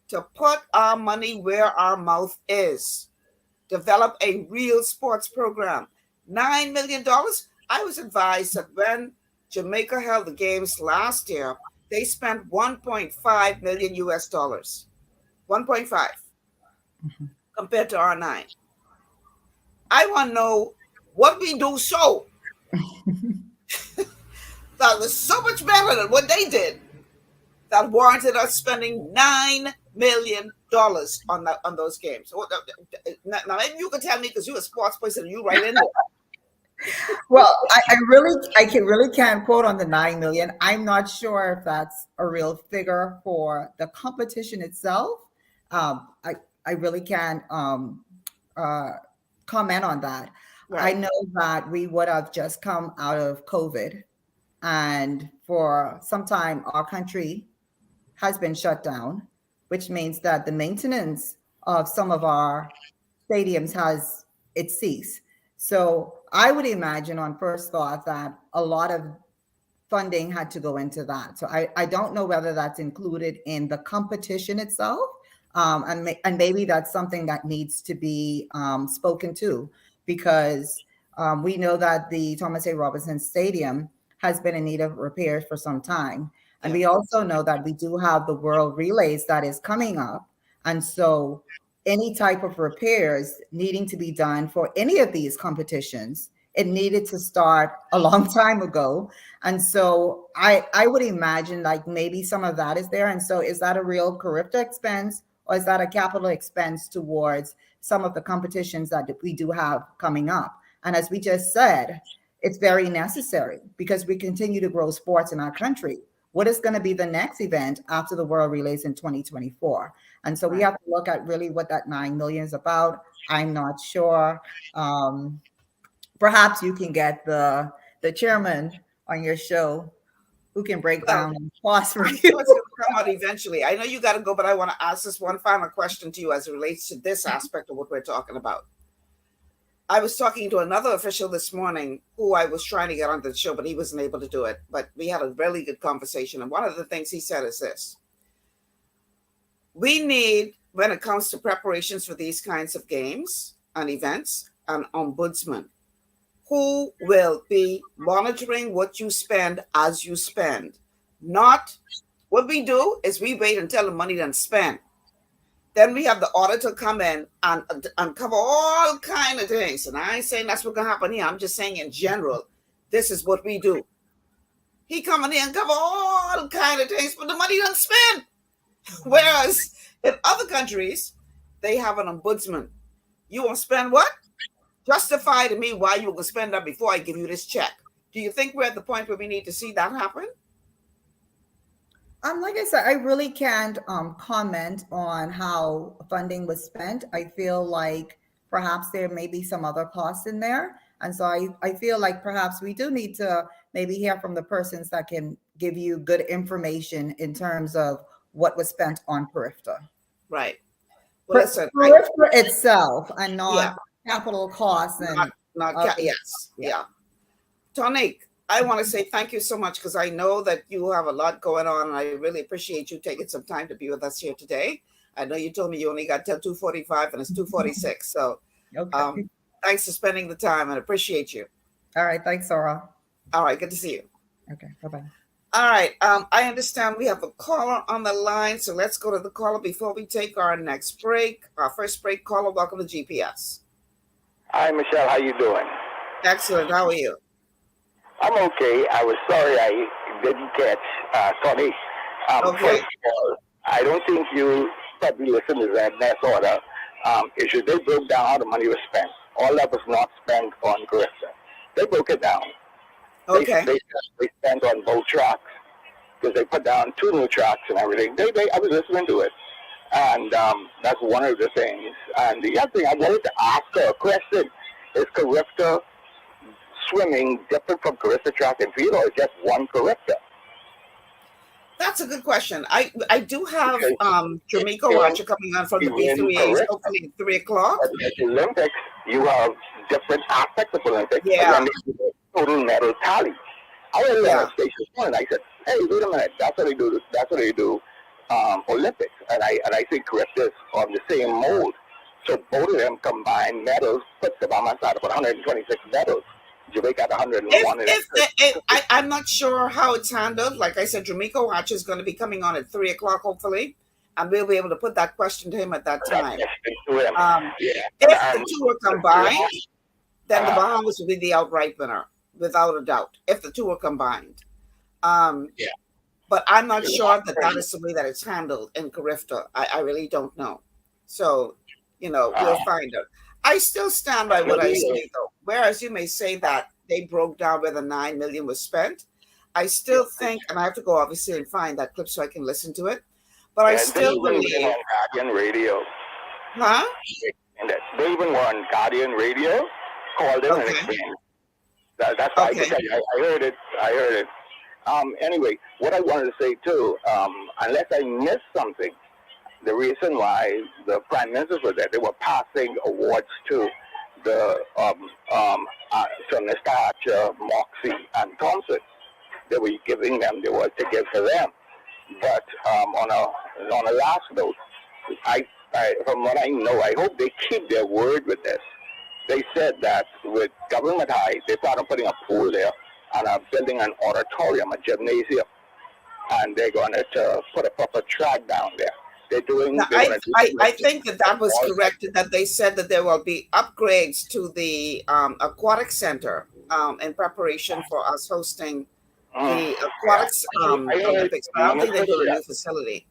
to put our money where our mouth is. Develop a real sports program. $9 million. I was advised that when Jamaica held the games last year, they spent $1.5 million US. 1.5 compared to our 9. I want to know what we do so that was so much better than what they did that warranted us spending $9 million on those games. Now maybe you can tell me, because you're a sports person and you right in there. Well, I really can't quote on the 9 million. I'm not sure if that's a real figure for the competition itself. I really can't comment on that. Right. I know that we would have just come out of COVID, and for some time our country has been shut down, which means that the maintenance of some of our stadiums has ceased. So I would imagine on first thought that a lot of funding had to go into that. So I don't know whether that's included in the competition itself. And maybe that's something that needs to be spoken to, because we know that the Thomas A. Robinson Stadium has been in need of repairs for some time. And we also know that we do have the World Relays that is coming up. And so any type of repairs needing to be done for any of these competitions, it needed to start a long time ago. And so I would imagine like maybe some of that is there. And so is that a real Carifta expense, or is that a capital expense towards some of the competitions that we do have coming up? And as we just said, it's very necessary because we continue to grow sports in our country. What is going to be the next event after the World Relays in 2024? And so we have to look at really what that 9 million is about. I'm not sure. Perhaps you can get the chairman on your show who can break down the cost for you. It's going to come out eventually. I know you got to go, but I want to ask this one final question to you as it relates to this aspect of what we're talking about. I was talking to another official this morning who I was trying to get onto the show, but he wasn't able to do it. But we had a really good conversation. And one of the things he said is this: we need, when it comes to preparations for these kinds of games and events, an ombudsman who will be monitoring what you spend as you spend. Not what we do is we wait until the money done spent. Then we have the auditor come in and cover all kind of things. And I ain't saying that's what's going to happen here. I'm just saying in general, this is what we do. He coming in and cover all kind of things, but the money done spent. Whereas in other countries, they have an ombudsman. You want to spend what? Justify to me why you will spend that before I give you this check. Do you think we're at the point where we need to see that happen? Like I said, I really can't comment on how funding was spent. I feel like perhaps there may be some other costs in there. And so I feel like perhaps we do need to maybe hear from the persons that can give you good information in terms of what was spent on Carifta. Right. Well, listen, Carifta itself and not capital costs and yes. Yeah. Tonique, I want to say thank you so much because I know that you have a lot going on, and I really appreciate you taking some time to be with us here today. I know you told me you only got till 2:45 and it's 2:46. So thanks for spending the time and appreciate you. All right. Thanks, Sarah. All right. Good to see you. Okay. Bye-bye. All right. I understand we have a caller on the line. So let's go to the caller before we take our next break. Our first break caller. Welcome to GPS. Hi, Michelle. How you doing? Excellent. How are you? I'm okay. I was sorry I didn't catch Tony. First of all, I don't think you probably listened to that next order. Issue. They broke down how the money was spent. All that was not spent on Carifta. They broke it down. Okay. They spent on both tracks because they put down 2 new tracks and everything. I was listening to it, and that's one of the things. And the other thing I wanted to ask her a question: is Carifta swimming different from Carifta track and field, or is just one Carifta? That's a good question. I do have Jamaica Watcher coming on from the B3A, hopefully at 3 o'clock. At the Olympics, you have different aspects of Olympics. Yeah. And then total medal tally. I was at station one, and I said, "Hey, wait a minute. That's what they do. That's what they do. Olympics." And I think Carifta is on the same mold. So both of them combined medals puts the Bahamas at about 126 medals. Jamaica at 101. I'm not sure how it's handled. Like I said, Jamaica Watch is going to be coming on at 3 o'clock, hopefully, and we'll be able to put that question to him at that time. If the two are combined, then the Bahamas will be the outright winner, without a doubt, if the two are combined. But I'm not sure that is the way that it's handled in Carifta. I really don't know. So, we'll find out. I still stand by what I say, though. Whereas you may say that they broke down where the $9 million was spent, I still think, and I have to go obviously and find that clip so I can listen to it. But I still believe on Guardian Radio. Huh? And they even were on Guardian Radio, called in and explained. That's why I heard it. Anyway, what I wanted to say too, unless I missed something, the reason why the prime ministers were there, they were passing awards to the to Mr. Archer, Moxie, and Thompson. They were giving them the award to give to them. But on a last note, I from what I know, I hope they keep their word with this. They said that with Government High, they plan on putting a pool there and building an auditorium, a gymnasium, and they're going to put a proper track down there. They're doing. I think that was corrected. That they said that there will be upgrades to the aquatic center in preparation for us hosting the aquatics Olympics. But I don't think they do a new facility.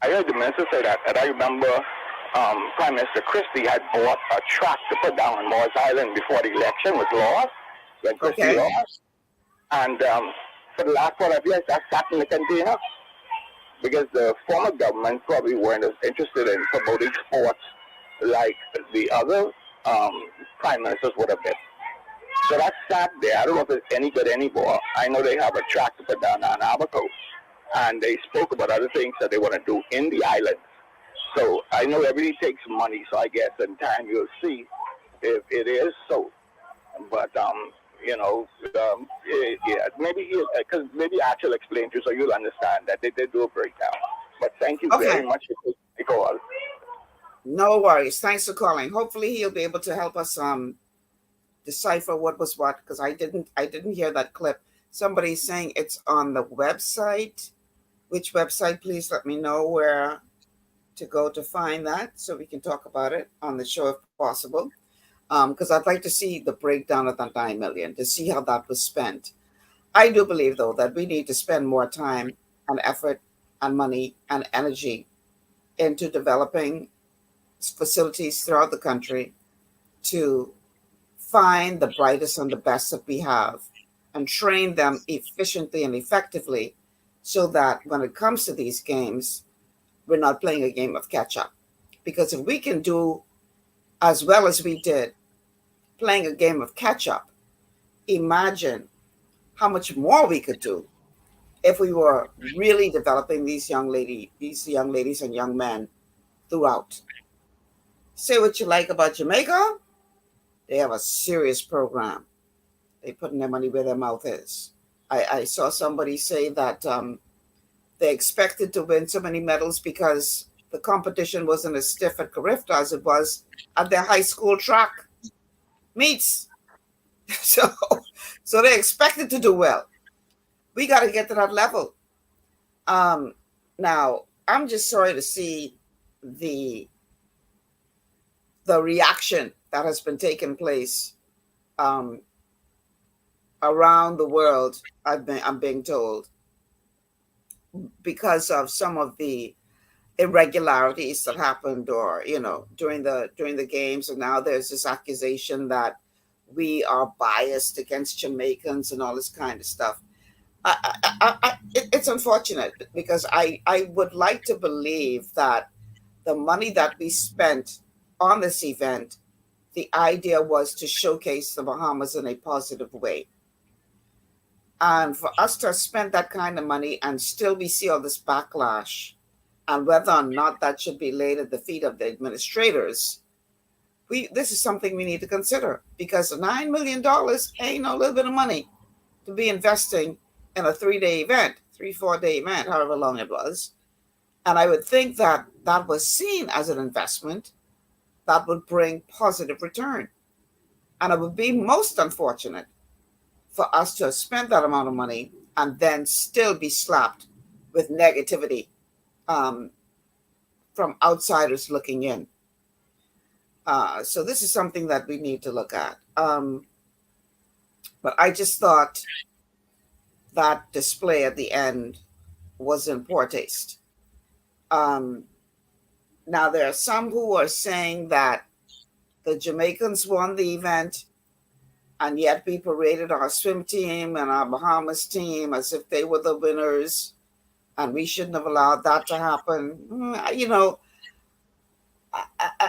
I heard the minister say that, and I remember Prime Minister Christie had bought a track to put down on Morris Island before the election was lost, when Christie lost. And for the last 4 years, that sat in the container because the former government probably weren't as interested in promoting sports like the other prime ministers would have been. So that sat there. I don't know if it's any good anymore. I know they have a track to put down on Abaco, and they spoke about other things that they want to do in the islands. So I know everything takes money, so I guess in time you'll see if it is so. But, maybe I'll explain to you so you'll understand that they did do a breakdown. But thank you very much for the call. No worries. Thanks for calling. Hopefully he'll be able to help us decipher what was what, because I didn't hear that clip. Somebody's saying it's on the website. Which website? Please let me know where to go to find that so we can talk about it on the show if possible. Because I'd like to see the breakdown of that $9 million to see how that was spent. I do believe, though, that we need to spend more time and effort and money and energy into developing facilities throughout the country to find the brightest and the best that we have and train them efficiently and effectively so that when it comes to these games, we're not playing a game of catch up. Because if we can do as well as we did playing a game of catch up, imagine how much more we could do if we were really developing these young ladies and young men throughout. Say what you like about Jamaica, they have a serious program. They're putting their money where their mouth is. I saw somebody say that they expected to win so many medals because the competition wasn't as stiff at Carifta as it was at their high school track meets. So they expected to do well. We got to get to that level. Now, I'm just sorry to see the reaction that has been taking place around the world. I'm being told, because of some of the irregularities that happened, or during the games, and now there's this accusation that we are biased against Jamaicans and all this kind of stuff. It's unfortunate, because I would like to believe that the money that we spent on this event, the idea was to showcase the Bahamas in a positive way. And for us to spend that kind of money and still we see all this backlash, and whether or not that should be laid at the feet of the administrators, this is something we need to consider, because $9 million ain't no little bit of money to be investing in a 3-day event, 4-day event, however long it was. And I would think that that was seen as an investment that would bring positive return. And it would be most unfortunate for us to have spent that amount of money and then still be slapped with negativity from outsiders looking in. So this is something that we need to look at. But I just thought that display at the end was in poor taste. Now, there are some who are saying that the Jamaicans won the event, and yet we paraded our swim team and our Bahamas team as if they were the winners, and we shouldn't have allowed that to happen.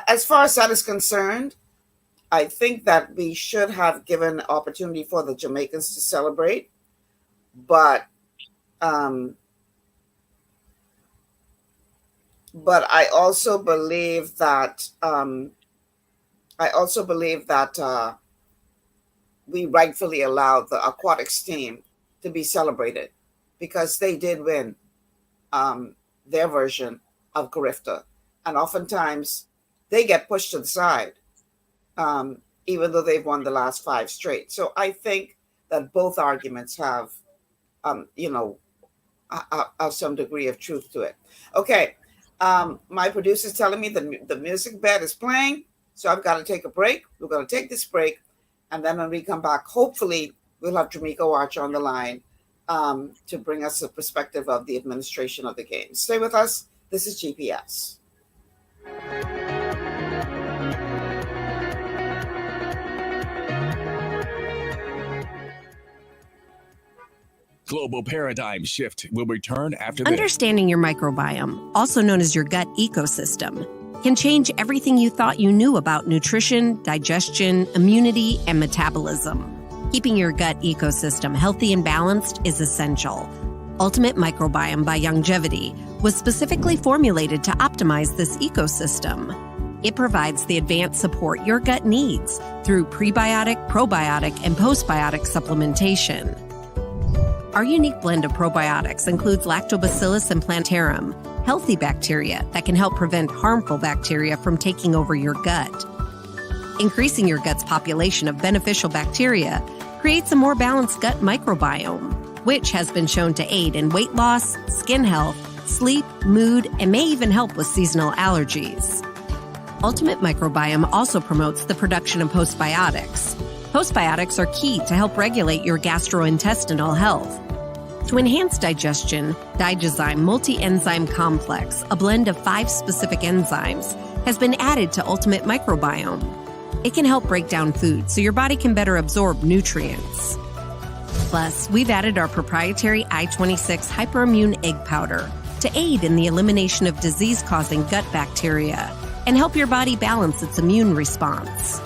As far as that is concerned, I think that we should have given opportunity for the Jamaicans to celebrate, but I also believe that we rightfully allowed the Aquatics team to be celebrated, because they did win their version of Carifta. And oftentimes they get pushed to the side, even though they've won the last 5 straight. So I think that both arguments have some degree of truth to it. Okay. My producer's telling me the music bed is playing, so I've got to take a break. We're going to take this break, and then when we come back, hopefully we'll have Jamaica Watch on the line to bring us the perspective of the administration of the game. Stay with us. This is GPS. Global Paradigm Shift will return after this. Understanding your microbiome, also known as your gut ecosystem, can change everything you thought you knew about nutrition, digestion, immunity, and metabolism. Keeping your gut ecosystem healthy and balanced is essential. Ultimate Microbiome by Longevity was specifically formulated to optimize this ecosystem. It provides the advanced support your gut needs through prebiotic, probiotic, and postbiotic supplementation. Our unique blend of probiotics includes Lactobacillus and Plantarum, healthy bacteria that can help prevent harmful bacteria from taking over your gut. Increasing your gut's population of beneficial bacteria creates a more balanced gut microbiome, which has been shown to aid in weight loss, skin health, sleep, mood, and may even help with seasonal allergies. Ultimate Microbiome also promotes the production of postbiotics. Postbiotics are key to help regulate your gastrointestinal health. To enhance digestion, Digizyme Multi-Enzyme Complex, a blend of 5 specific enzymes, has been added to Ultimate Microbiome. It can help break down food so your body can better absorb nutrients. Plus, we've added our proprietary I-26 hyperimmune egg powder to aid in the elimination of disease-causing gut bacteria and help your body balance its immune response.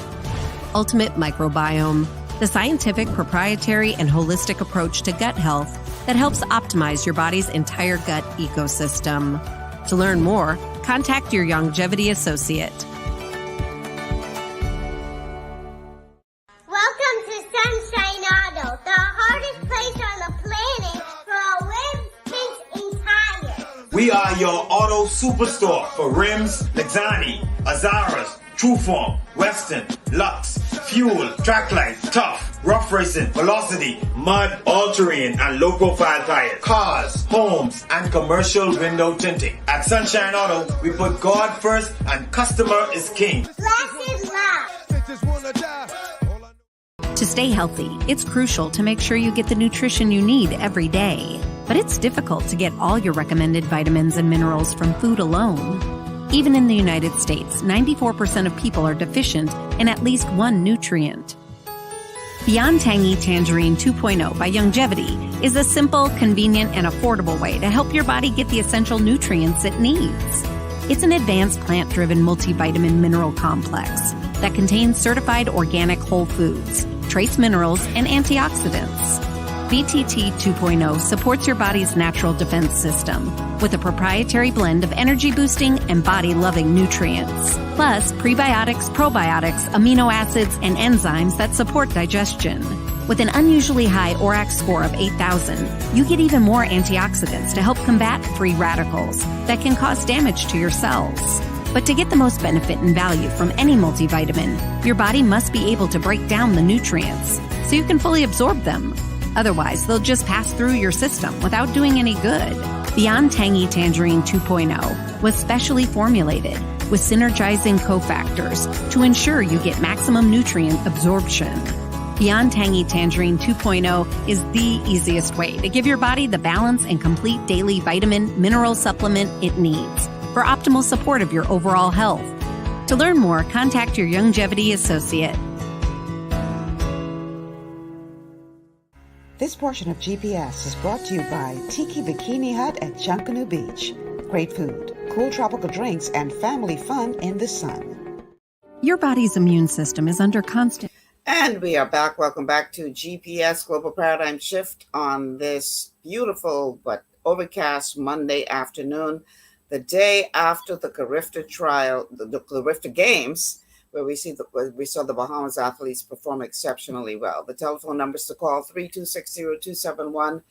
Ultimate Microbiome, the scientific, proprietary, and holistic approach to gut health that helps optimize your body's entire gut ecosystem. To learn more, contact your longevity associate. Welcome to Sunshine Auto, the hardest place on the planet for a rim fix and tires. We are your auto superstore for rims, Lexani, Azaras, Trueform, Western, Lux, Fuel, Tracklight, Tough, Rough Racing, Velocity, Mud, All-Terrain, and low-profile tires, cars, homes, and commercial window tinting. At Sunshine Auto, we put God first and customer is king. Blessed love. To stay healthy, it's crucial to make sure you get the nutrition you need every day. But it's difficult to get all your recommended vitamins and minerals from food alone. Even in the United States, 94% of people are deficient in at least one nutrient. Beyond Tangy Tangerine 2.0 by Longevity is a simple, convenient, and affordable way to help your body get the essential nutrients it needs. It's an advanced plant-driven multivitamin mineral complex that contains certified organic whole foods, trace minerals, and antioxidants. BTT 2.0 supports your body's natural defense system with a proprietary blend of energy-boosting and body-loving nutrients, plus prebiotics, probiotics, amino acids, and enzymes that support digestion. With an unusually high ORAC score of 8,000, you get even more antioxidants to help combat free radicals that can cause damage to your cells. But to get the most benefit and value from any multivitamin, your body must be able to break down the nutrients so you can fully absorb them. Otherwise, they'll just pass through your system without doing any good. Beyond Tangy Tangerine 2.0 was specially formulated with synergizing cofactors to ensure you get maximum nutrient absorption. Beyond Tangy Tangerine 2.0 is the easiest way to give your body the balance and complete daily vitamin mineral supplement it needs for optimal support of your overall health. To learn more, contact your longevity associate. This portion of GPS is brought to you by Tiki Bikini Hut at Junkanoo Beach. Great food, cool tropical drinks, and family fun in the sun. Your body's immune system is under constant... And we are back. Welcome back to GPS Global Paradigm Shift on this beautiful but overcast Monday afternoon, the day after the Carifta trial, the Carifta Games, where we saw the Bahamas athletes perform exceptionally well. The telephone numbers to call 3260271,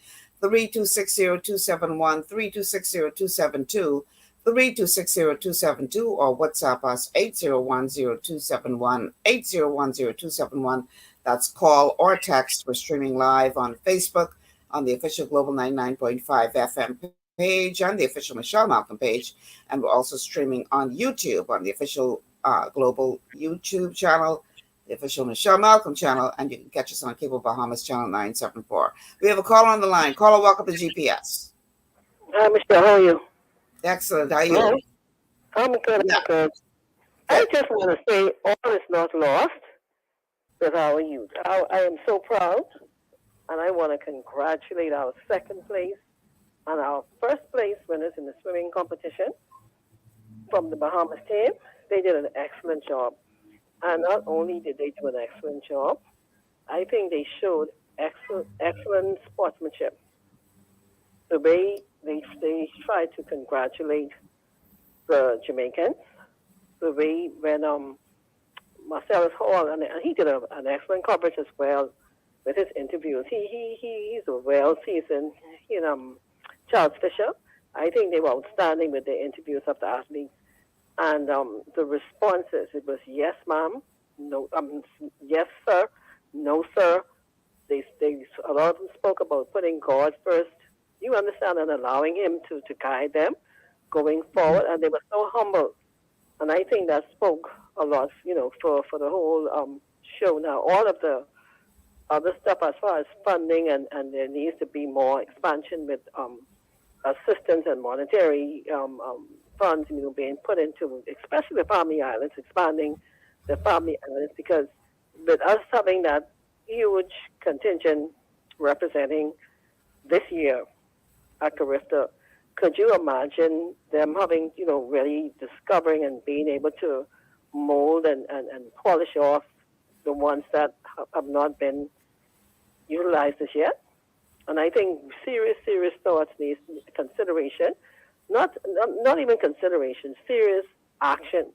3260271, 3260272, 3260272, or WhatsApp us 8010271, 8010271. That's call or text. We're streaming live on Facebook, on the official Global 99.5 FM page, on the official Michelle Malcolm page, and we're also streaming on YouTube on the official Global YouTube channel, the official Michelle Malcolm channel, and you can catch us on Cable Bahamas channel 974. We have a caller on the line. Caller, welcome to GPS. Hi, Michelle. How are you? Excellent. How are you? I'm good. Yeah. I'm good. I just want to say all is not lost with our youth. I am so proud, and I want to congratulate our second place and our first place winners in the swimming competition from the Bahamas team. They did an excellent job. And not only did they do an excellent job, I think they showed excellent sportsmanship. The way they tried to congratulate the Jamaicans, the way when Marcellus Hall, and he did an excellent coverage as well with his interviews. He's a well-seasoned, Charles Fisher. I think they were outstanding with their interviews of the athletes. And the responses, it was yes, ma'am, no, yes, sir, no, sir. They a lot of them spoke about putting God first. You understand, and allowing Him to guide them going forward. And they were so humble. And I think that spoke a lot, for the whole show. Now, all of the other stuff as far as funding and there needs to be more expansion with assistance and monetary funds, being put into, especially the Family Islands, expanding the Family Islands, because with us having that huge contingent representing this year at Carifta, could you imagine them having, really discovering and being able to mold and polish off the ones that have not been utilized as yet? And I think serious thoughts needs consideration, not even consideration, serious action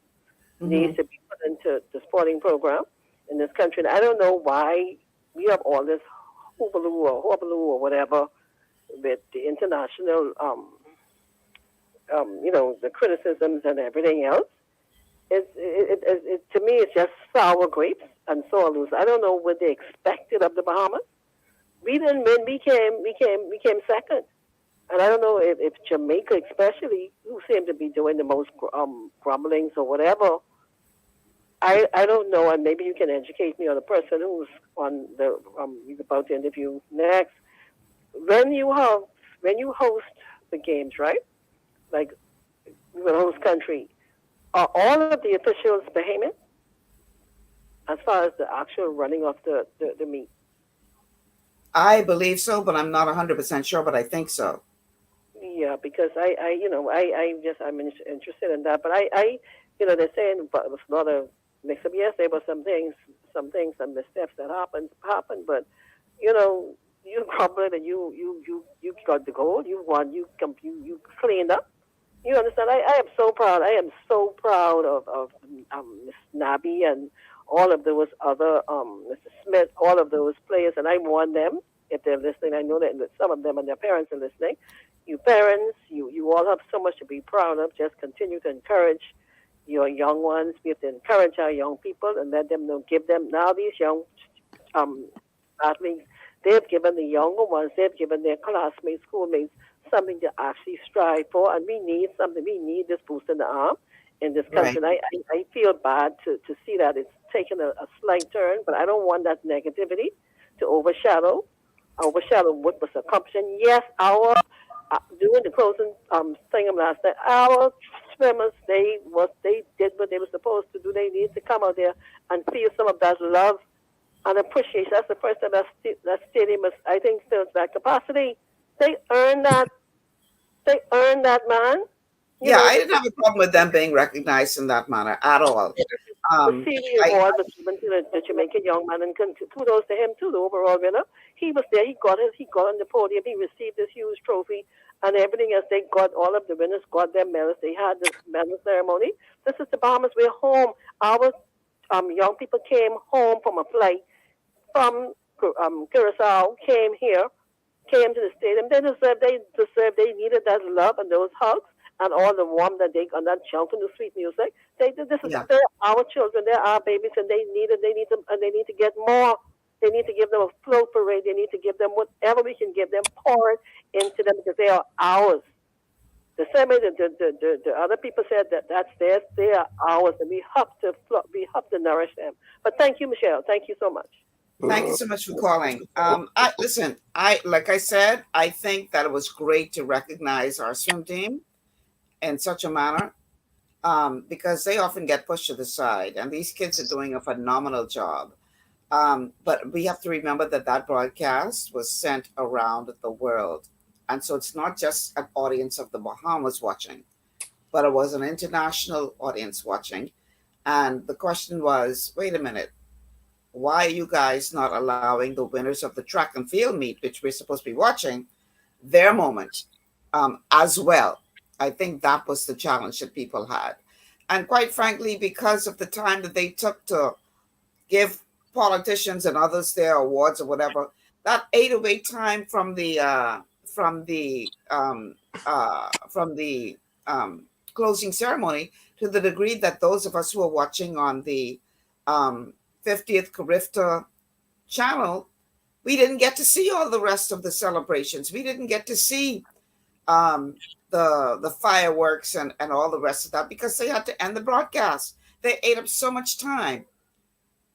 needs to be put into the sporting program in this country. And I don't know why we have all this hoobaloo or whatever with the international, the criticisms and everything else. It to me, it's just sour grapes and sour loose. I don't know what they expected of the Bahamas. We didn't win. We came second. And I don't know if Jamaica, especially, who seem to be doing the most grumblings or whatever. I don't know, and maybe you can educate me on the person who's on the about to interview next. When you host the games, right? Like the host country, are all of the officials Bahamian as far as the actual running of the meet? I believe so, but I'm not 100% sure, but I think so. Yeah, because I'm interested in that. But they're saying but it was not a mix up. Yes, there were some things, some missteps that happened. But you crumbled and you got the goal. You won. You cleaned up. You understand? I am so proud. I am so proud of Miss Nabi and all of those other Mr. Smith, all of those players, and I want them if they're listening. I know that some of them and their parents are listening. You parents, you all have so much to be proud of. Just continue to encourage your young ones. We have to encourage our young people and let them know, give them, now these young athletes, they've given the younger ones, they've given their classmates, schoolmates, something to actually strive for, and we need something. We need this boost in the arm in this country. Right. And I feel bad to see that it's taken a slight turn, but I don't want that negativity to overshadow what was accomplishing. Yes, our doing the closing thing last night, our swimmers, they did what they were supposed to do. They need to come out there and feel some of that love and appreciation. That's the first time that stadium is, I think, fills that capacity. They earned that. They earned that, man. I didn't have a problem with them being recognized in that manner at all. The Seeley Award was given to the Jamaican young man, and kudos to him too, the overall winner. He was there. He got on the podium. He received this huge trophy and everything else. They got all of the winners, got their medals. They had this medal ceremony. This is the Bahamas. We're home. Our young people came home from a flight from Curacao, came to the stadium. They they needed that love and those hugs and all the warmth that they got, that junk and the sweet music. They're our children, they're our babies, and they need to get more. They need to give them a float parade. They need to give them whatever we can give them, pour it into them because they are ours. The same way that the other people said that's theirs, they are ours, and we have to nourish them. But thank you, Michelle. Thank you so much. Thank you so much for calling. Like I said, I think that it was great to recognize our swim team in such a manner because they often get pushed to the side, and these kids are doing a phenomenal job. But we have to remember that broadcast was sent around the world. And so it's not just an audience of the Bahamas watching, but it was an international audience watching. And the question was, wait a minute, why are you guys not allowing the winners of the track and field meet, which we're supposed to be watching, their moment as well? I think that was the challenge that people had. And quite frankly, because of the time that they took to give politicians and others their awards or whatever, that 808 time from the closing ceremony, to the degree that those of us who are watching on the 50th Carifta channel, we didn't get to see all the rest of the celebrations. We didn't get to see the fireworks and all the rest of that because they had to end the broadcast. They ate up so much time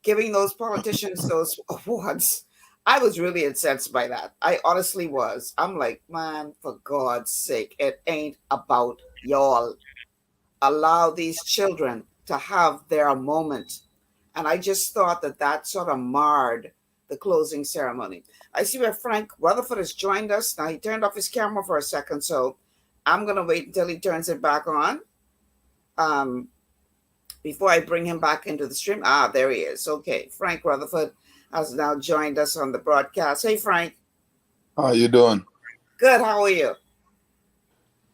giving those politicians those awards. I was really incensed by that. I honestly was. I'm like, man, for God's sake, it ain't about y'all. Allow these children to have their moment. And I just thought that sort of marred the closing ceremony. I see where Frank Rutherford has joined us. Now, he turned off his camera for a second, so I'm going to wait until he turns it back on before I bring him back into the stream. Ah, there he is. Okay, Frank Rutherford has now joined us on the broadcast. Hey, Frank. How you doing? Good. How are you?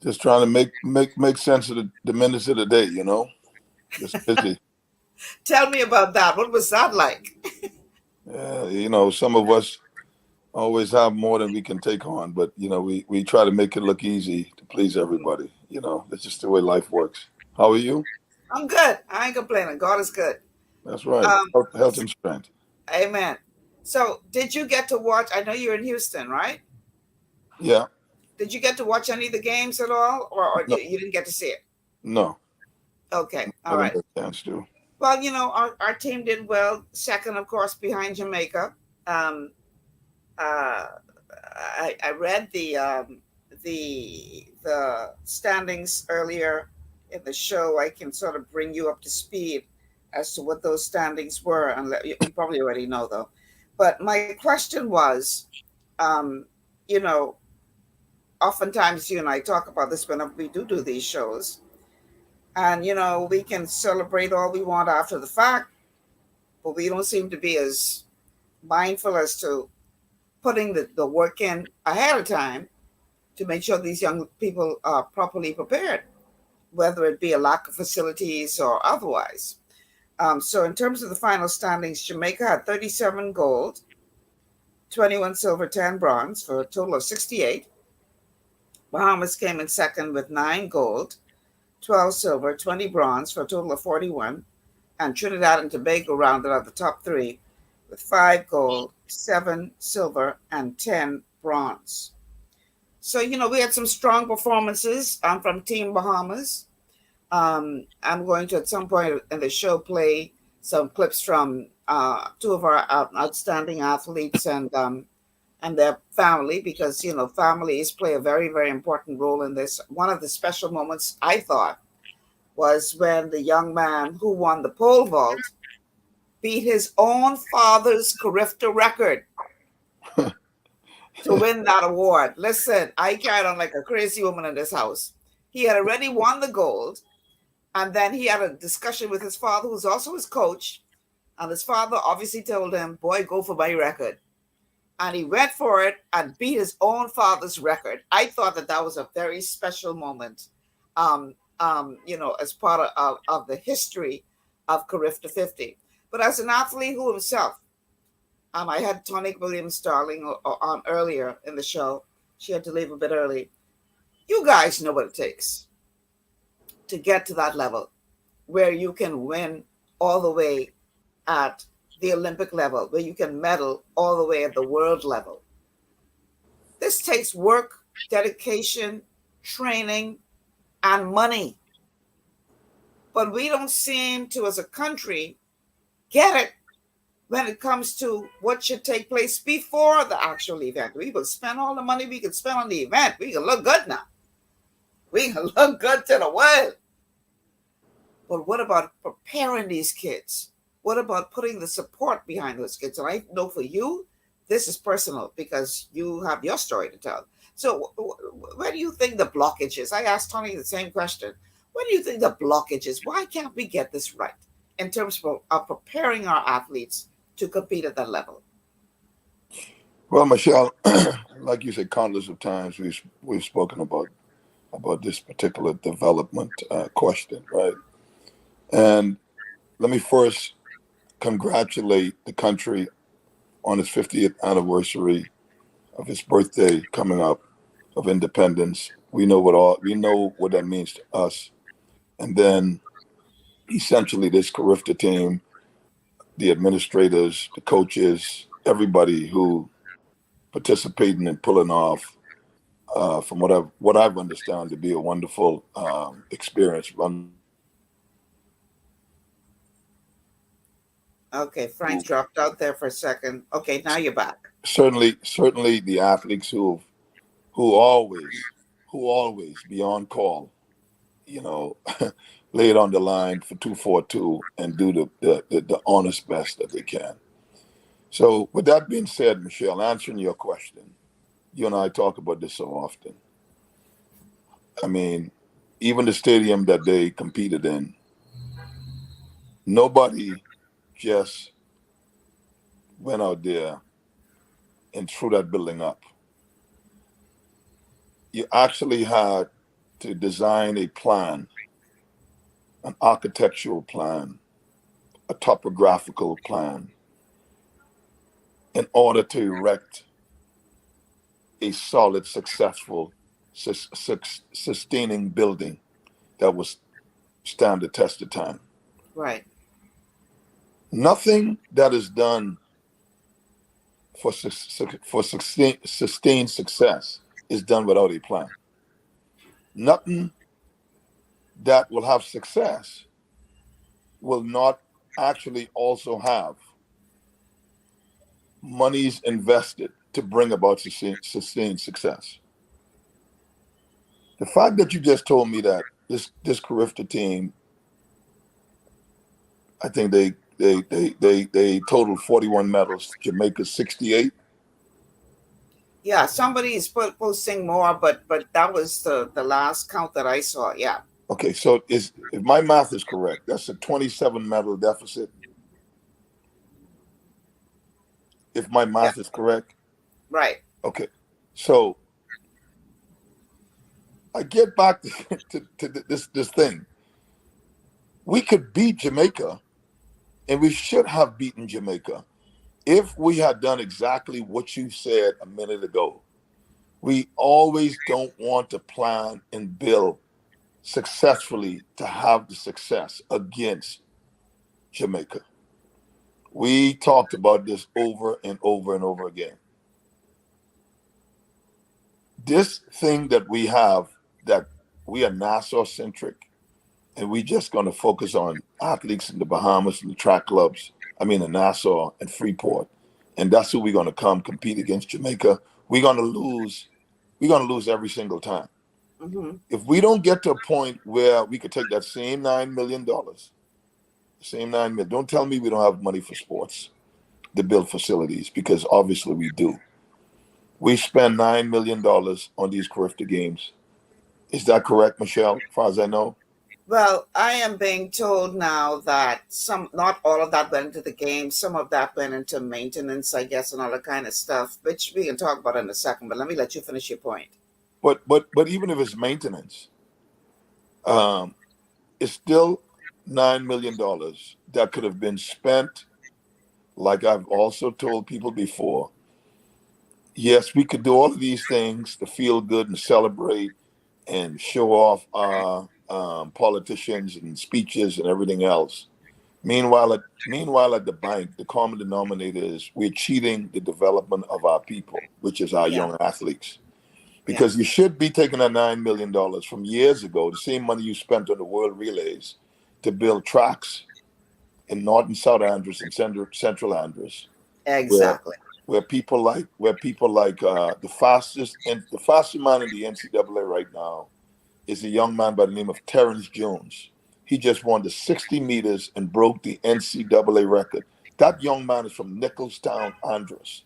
Just trying to make sense of the minutes of the day, you know? Just busy. Tell me about that. What was that like? You know, some of us always have more than we can take on, but, you know, we try to make it look easy to please everybody. You know, that's just the way life works. How are you? I'm good. I ain't complaining. God is good. That's right. Health and strength. Amen. So did you get to watch? I know you're in Houston, right? Yeah. Did you get to watch any of the games at all, or No. you didn't get to see it? No. Okay. All I right. didn't get a chance to. Well, you know, our team did well. Second, of course, behind Jamaica. I read the standings earlier in the show. I can sort of bring you up to speed as to what those standings were, and you probably already know though. But my question was, you know, oftentimes you and I talk about this when we do these shows, and you know, we can celebrate all we want after the fact, but we don't seem to be as mindful as to putting the work in ahead of time to make sure these young people are properly prepared, whether it be a lack of facilities or otherwise. So in terms of the final standings, Jamaica had 37 gold, 21 silver, 10 bronze, for a total of 68. Bahamas came in second with 9 gold, 12 silver, 20 bronze, for a total of 41. And Trinidad and Tobago rounded out the top 3 with 5 gold, 7 silver, and 10 bronze. So, you know, we had some strong performances from Team Bahamas. I'm going to, at some point in the show, play some clips from 2 of our outstanding athletes and their family, because, you know, families play a very, very important role in this. One of the special moments, I thought, was when the young man who won the pole vault beat his own father's Carifta record to win that award. Listen, I carried on like a crazy woman in this house. He had already won the gold, and then he had a discussion with his father, who's also his coach, and his father obviously told him, boy, go for my record. And he went for it and beat his own father's record. I thought that was a very special moment, you know, as part of the history of Carifta 50. But as an athlete who himself, I had Tonique Williams-Darling on earlier in the show. She had to leave a bit early. You guys know what it takes to get to that level where you can win all the way at the Olympic level, where you can medal all the way at the world level. This takes work, dedication, training, and money. But we don't seem to, as a country, get it when it comes to what should take place before the actual event. We will spend all the money we can spend on the event. We can look good now. We can look good to the world. But what about preparing these kids? What about putting the support behind those kids? And I know for you, this is personal because you have your story to tell. So where do you think the blockage is? I asked Tony the same question. Where do you think the blockage is? Why can't we get this right in terms of preparing our athletes to compete at that level? Well, Michelle, like you said, countless of times we've spoken about this particular development question, right? And let me first congratulate the country on its 50th anniversary of its birthday coming up of independence. We know what that means to us. And then essentially this Carifta team, the administrators, the coaches, everybody who participating in pulling off from what I've understood to be a wonderful experience. Okay, Frank dropped out there for a second. Okay, now you're back. Certainly the athletes who always be on call, you know, lay it on the line for 242 and do the honest best that they can. So with that being said, Michelle, answering your question, you and I talk about this so often. I mean, even the stadium that they competed in, nobody just went out there and threw that building up. You actually had to design a plan, an architectural plan, a topographical plan, in order to erect a solid, successful, sustaining building that was stand the test of time. Right. Nothing that is done for sustained success is done without a plan. Nothing that will have success will not actually also have monies invested to bring about sustained success. The fact that you just told me that this Carifta team, I think they totaled 41 medals, Jamaica 68. Yeah, somebody is posting more, but that was the last count that I saw. Yeah. Okay, so if my math is correct, that's a 27 medal deficit. If my math is correct. Right. Okay, so I get back to this thing. We could beat Jamaica, and we should have beaten Jamaica if we had done exactly what you said a minute ago. We always don't want to plan and build successfully to have the success against Jamaica. We talked about this over and over and over again. This thing that we have, that we are Nassau-centric, and we just going to focus on athletes in the Bahamas and the track clubs, in Nassau and Freeport, and that's who we're going to come compete against Jamaica. We're going to lose every single time. Mm-hmm. If we don't get to a point where we could take that same $9 million, don't tell me we don't have money for sports to build facilities, because obviously we do. We spend $9 million on these Carifta games. Is that correct, Michelle, as far as I know? Well, I am being told now that not all of that went into the game. Some of that went into maintenance, I guess, and all that kind of stuff, which we can talk about in a second, but let me let you finish your point. But even if it's maintenance, it's still $9 million that could have been spent, like I've also told people before. Yes, we could do all of these things to feel good and celebrate and show off our politicians and speeches and everything else. Meanwhile, at the bank, the common denominator is we're cheating the development of our people, which is our young athletes. Because you should be taking that $9 million from years ago, the same money you spent on the World Relays, to build tracks in North and South Andros and Central Andros. Exactly. Where people like the fastest man in the NCAA right now is a young man by the name of Terrence Jones. He just won the 60 meters and broke the NCAA record. That young man is from Nicholstown, Andros.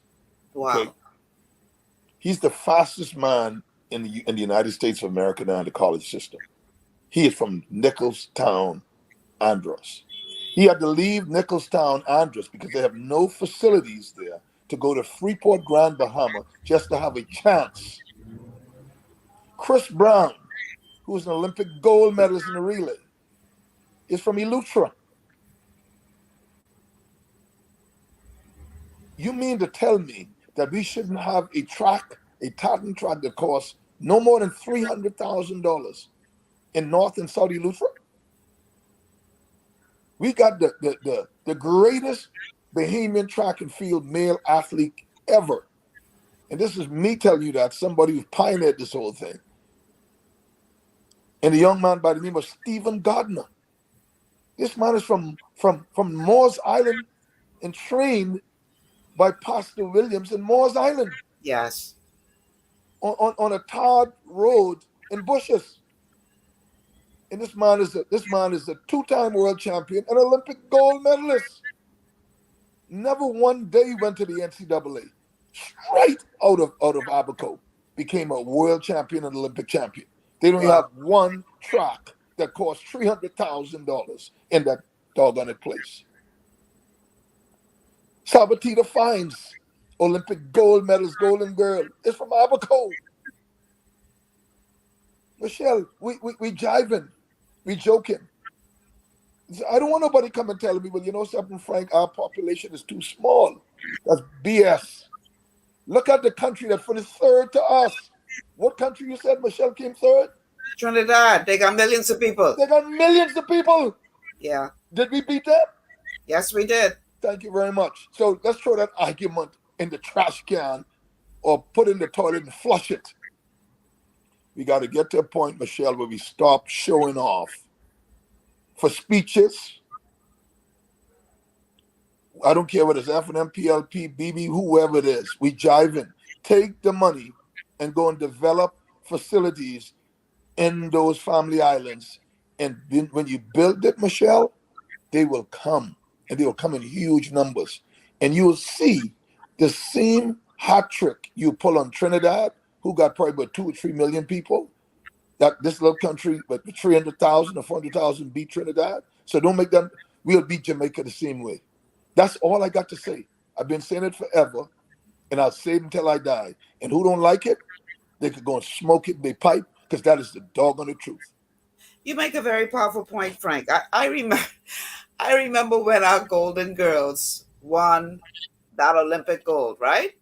Wow. Okay? He's the fastest man in the United States of America now in the college system. He is from Nicholstown, Andros. He had to leave Nicholstown, Andros, because they have no facilities there to go to Freeport, Grand Bahama, just to have a chance. Chris Brown, who's an Olympic gold medalist in the relay, is from Eleuthera. You mean to tell me that we shouldn't have a tartan track that costs no more than $300,000 in North and South Eleuthera? We got the greatest Bahamian track and field male athlete ever. And this is me telling you that, somebody who pioneered this whole thing. And a young man by the name of Stephen Gardner. This man is from Moores Island and trained by Pastor Williams in Moores Island. Yes. On a tarred road in bushes. And this man is a two-time world champion and Olympic gold medalist. Never one day went to the NCAA. Straight out of Abaco, became a world champion and Olympic champion. They don't have one track that cost $300,000 in that doggone place. Sabatita Fines, Olympic gold medalist, golden girl, is from Abaco. Michelle, we jiving, we joking. I don't want nobody come and tell me, well, you know something, Frank, our population is too small. That's BS. Look at the country that finished third to us. What country you said, Michelle, came third? Trinidad. They got millions of people. They got millions of people. Yeah. Did we beat them? Yes, we did. Thank you very much. So let's throw that argument in the trash can or put it in the toilet and flush it. We got to get to a point, Michelle, where we stop showing off for speeches. I don't care whether it's FNM, PLP, BB, whoever it is. We jiving. Take the money and go and develop facilities in those family islands. And when you build it, Michelle, they will come. And they will come in huge numbers. And you will see the same hat trick you pull on Trinidad, who got probably about 2 or 3 million people. That this little country with 300,000 or 400,000 beat Trinidad. So don't make them, we'll beat Jamaica the same way. That's all I got to say. I've been saying it forever, and I'll say it until I die. And who don't like it, they could go and smoke it in their pipe, because that is the doggone truth. You make a very powerful point, Frank. I remember when our Golden Girls won that Olympic gold, right?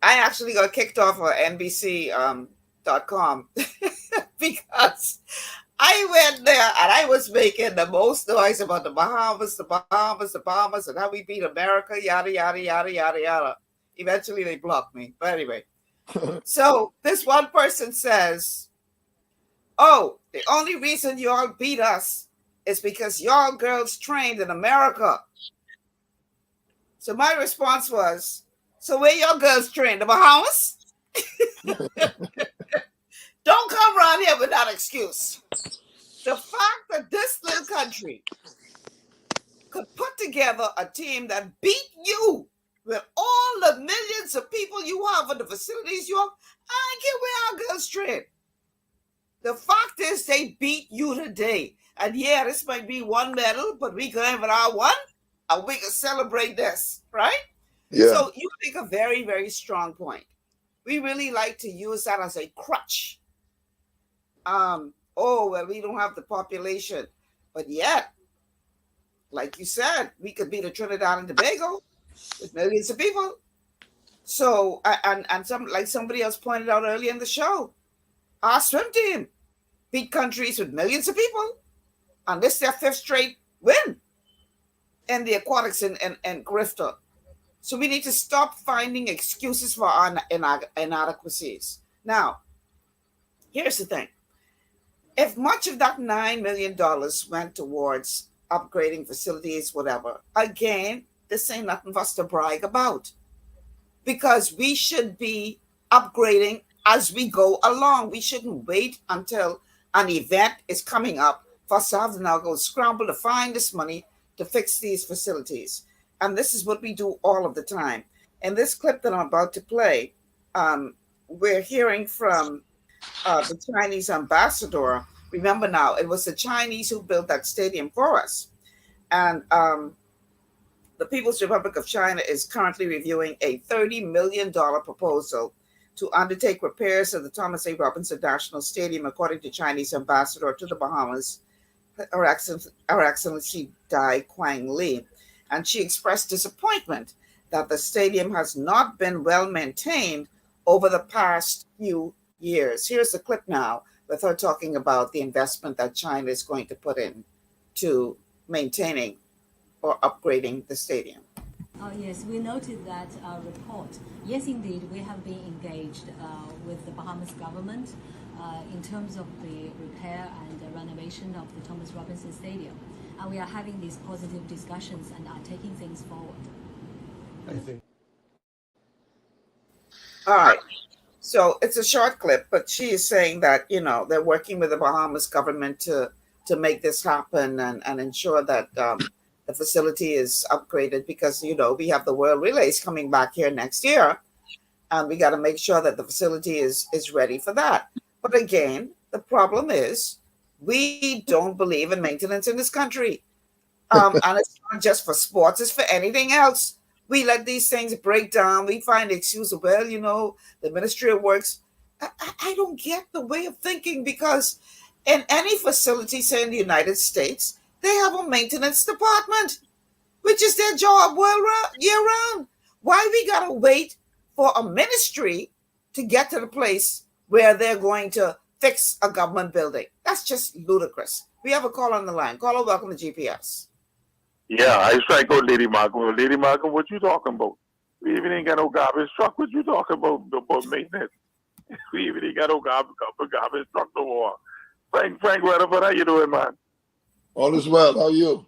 I actually got kicked off of NBC.com because I went there and I was making the most noise about the Bahamas, and how we beat America, yada, yada, yada, yada, yada. Eventually they blocked me. But anyway, so this one person says, oh, the only reason you all beat us is because y'all girls trained in America. So my response was, so where y'all girls trained? The Bahamas? Don't come around here with that excuse. The fact that this little country could put together a team that beat you with all the millions of people you have and the facilities you have, I get where our girls train. The fact is they beat you today. And yeah, this might be one medal, but we can have our one and we can celebrate this, right? Yeah. So you make a very, very strong point. We really like to use that as a crutch. Oh, well, we don't have the population. But yet, like you said, we could beat a Trinidad and Tobago with millions of people. So, and some, like somebody else pointed out earlier in the show, our swim team beat countries with millions of people. And this is their 5th straight win in the aquatics and Carifta. So we need to stop finding excuses for our inadequacies. Now, here's the thing. If much of that $9 million went towards upgrading facilities, whatever, again, this ain't nothing for us to brag about. Because we should be upgrading as we go along. We shouldn't wait until an event is coming up for us to have to now go scramble to find this money to fix these facilities. And this is what we do all of the time. In this clip that I'm about to play, we're hearing from the Chinese ambassador. Remember now, it was the Chinese who built that stadium for us. And the People's Republic of China is currently reviewing a $30 million proposal to undertake repairs of the Thomas A. Robinson National Stadium, according to Chinese ambassador to the Bahamas, Her Excellency Dai Quang Li. And she expressed disappointment that the stadium has not been well maintained over the past few years. Here's the clip now with her talking about the investment that China is going to put in to maintaining or upgrading the stadium. Yes, we noted that report. Yes, indeed, we have been engaged with the Bahamas government in terms of the repair and the renovation of the Thomas Robinson Stadium. And we are having these positive discussions and are taking things forward. I think. All right. So it's a short clip, but she is saying that, you know, they're working with the Bahamas government to make this happen and ensure that the facility is upgraded because, you know, we have the World Relays coming back here next year. And we got to make sure that the facility is ready for that. But again, the problem is we don't believe in maintenance in this country. And it's not just for sports, it's for anything else. We let these things break down. We find excuses. Well, you know, the Ministry of Works. I don't get the way of thinking, because in any facility, say in the United States, they have a maintenance department, which is their job year round. Why we got to wait for a ministry to get to the place where they're going to fix a government building? That's just ludicrous. We have a call on the line. Caller, welcome to GPS. Yeah, I strike out Lady Malcolm. Lady Malcolm, what you talking about? We even ain't got no garbage truck. What you talking about maintenance? We even ain't got no garbage truck no more. Frank Rutherford, how you doing, man? All is well. How are you?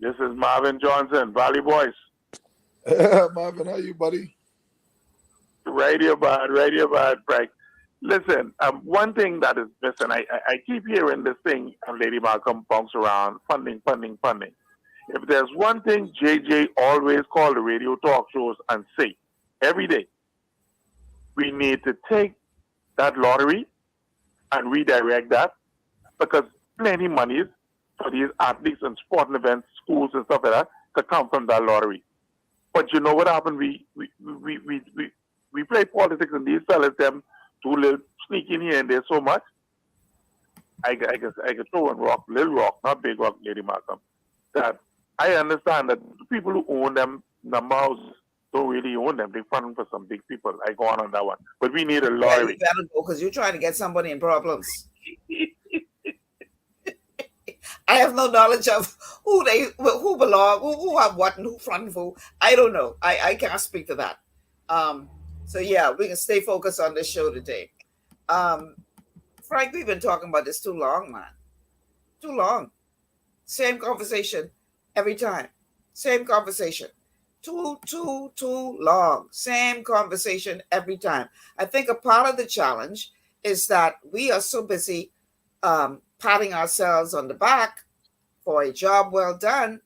This is Marvin Johnson, Valley Boys. Marvin, how are you, buddy? Radio bad, Frank. Listen, one thing that is missing, I keep hearing this thing, and Lady Malcolm bounce around, funding. If there's one thing JJ always call the radio talk shows and say every day, we need to take that lottery and redirect that, because plenty money for these athletes and sporting events, schools and stuff like that, to come from that lottery. But you know what happened? We play politics, and these fellas, them too little sneak in here and there so much. I could throw in rock, little rock, not big rock, Lady Malcolm. That I understand that the people who own them, the houses, don't really own them. They fund them for some big people. I go on that one. But we need a lottery. Yeah, you better go, because you're trying to get somebody in problems. I have no knowledge of who belong, who have what, and who front who. I don't know. I can't speak to that. So yeah, we can stay focused on this show today. Frank, we've been talking about this too long, man. Too long. Same conversation every time. Same conversation. Too long. Same conversation every time. I think a part of the challenge is that we are so busy patting ourselves on the back for a job well done.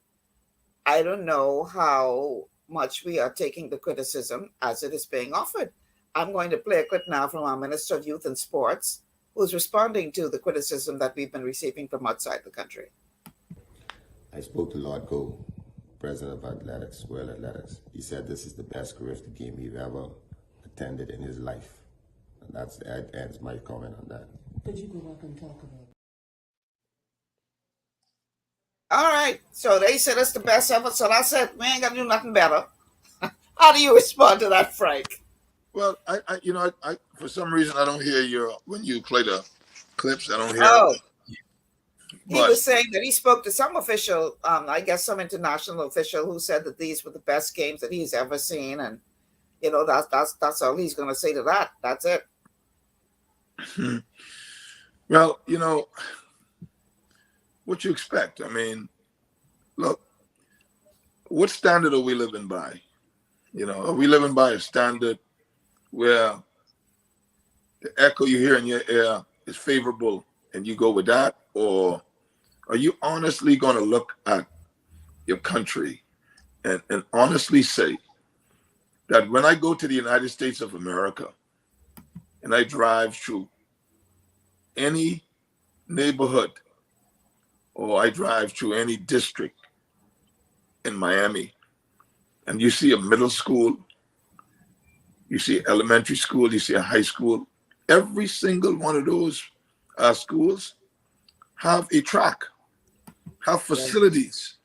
I don't know how much we are taking the criticism as it is being offered. I'm going to play a clip now from our Minister of Youth and Sports, who's responding to the criticism that we've been receiving from outside the country. I spoke to Lord Go, President of Athletics, World Athletics. He said this is the best Carifta game he's ever attended in his life. And that ends my comment on that. Could you go back and talk about it? All right. So they said it's the best ever. So I said, we ain't got to do nothing better. How do you respond to that, Frank? Well, I for some reason I don't hear when you play the clips. I don't hear. Oh, he was saying that he spoke to some official, I guess some international official, who said that these were the best games that he's ever seen, and that's all he's going to say to that. That's it. Well, what you expect? I mean, look, what standard are we living by? Are we living by a standard where the echo you hear in your ear is favorable and you go with that? Or are you honestly going to look at your country and honestly say that when I go to the United States of America and I drive through any neighborhood or I drive through any district in Miami and you see a middle school, you see elementary school, you see a high school, every single one of those schools have a track, have facilities.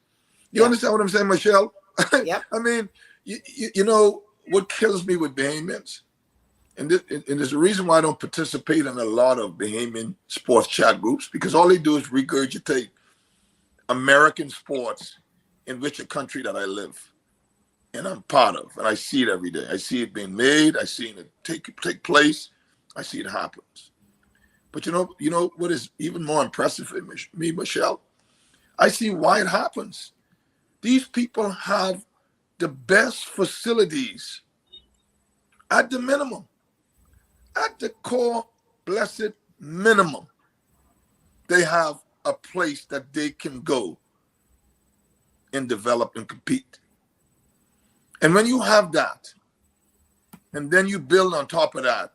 You understand what I'm saying, Michelle? Yep. I mean, you know what kills me with Bahamians, and there's a reason why I don't participate in a lot of Bahamian sports chat groups, because all they do is regurgitate American sports in which a country that I live and I'm part of, and I see it every day. I see it being made. I see it take place. I see it happens. But you know what is even more impressive for me, Michelle? I see why it happens. These people have the best facilities at the minimum, at the core blessed minimum. They have a place that they can go and develop and compete. And when you have that, and then you build on top of that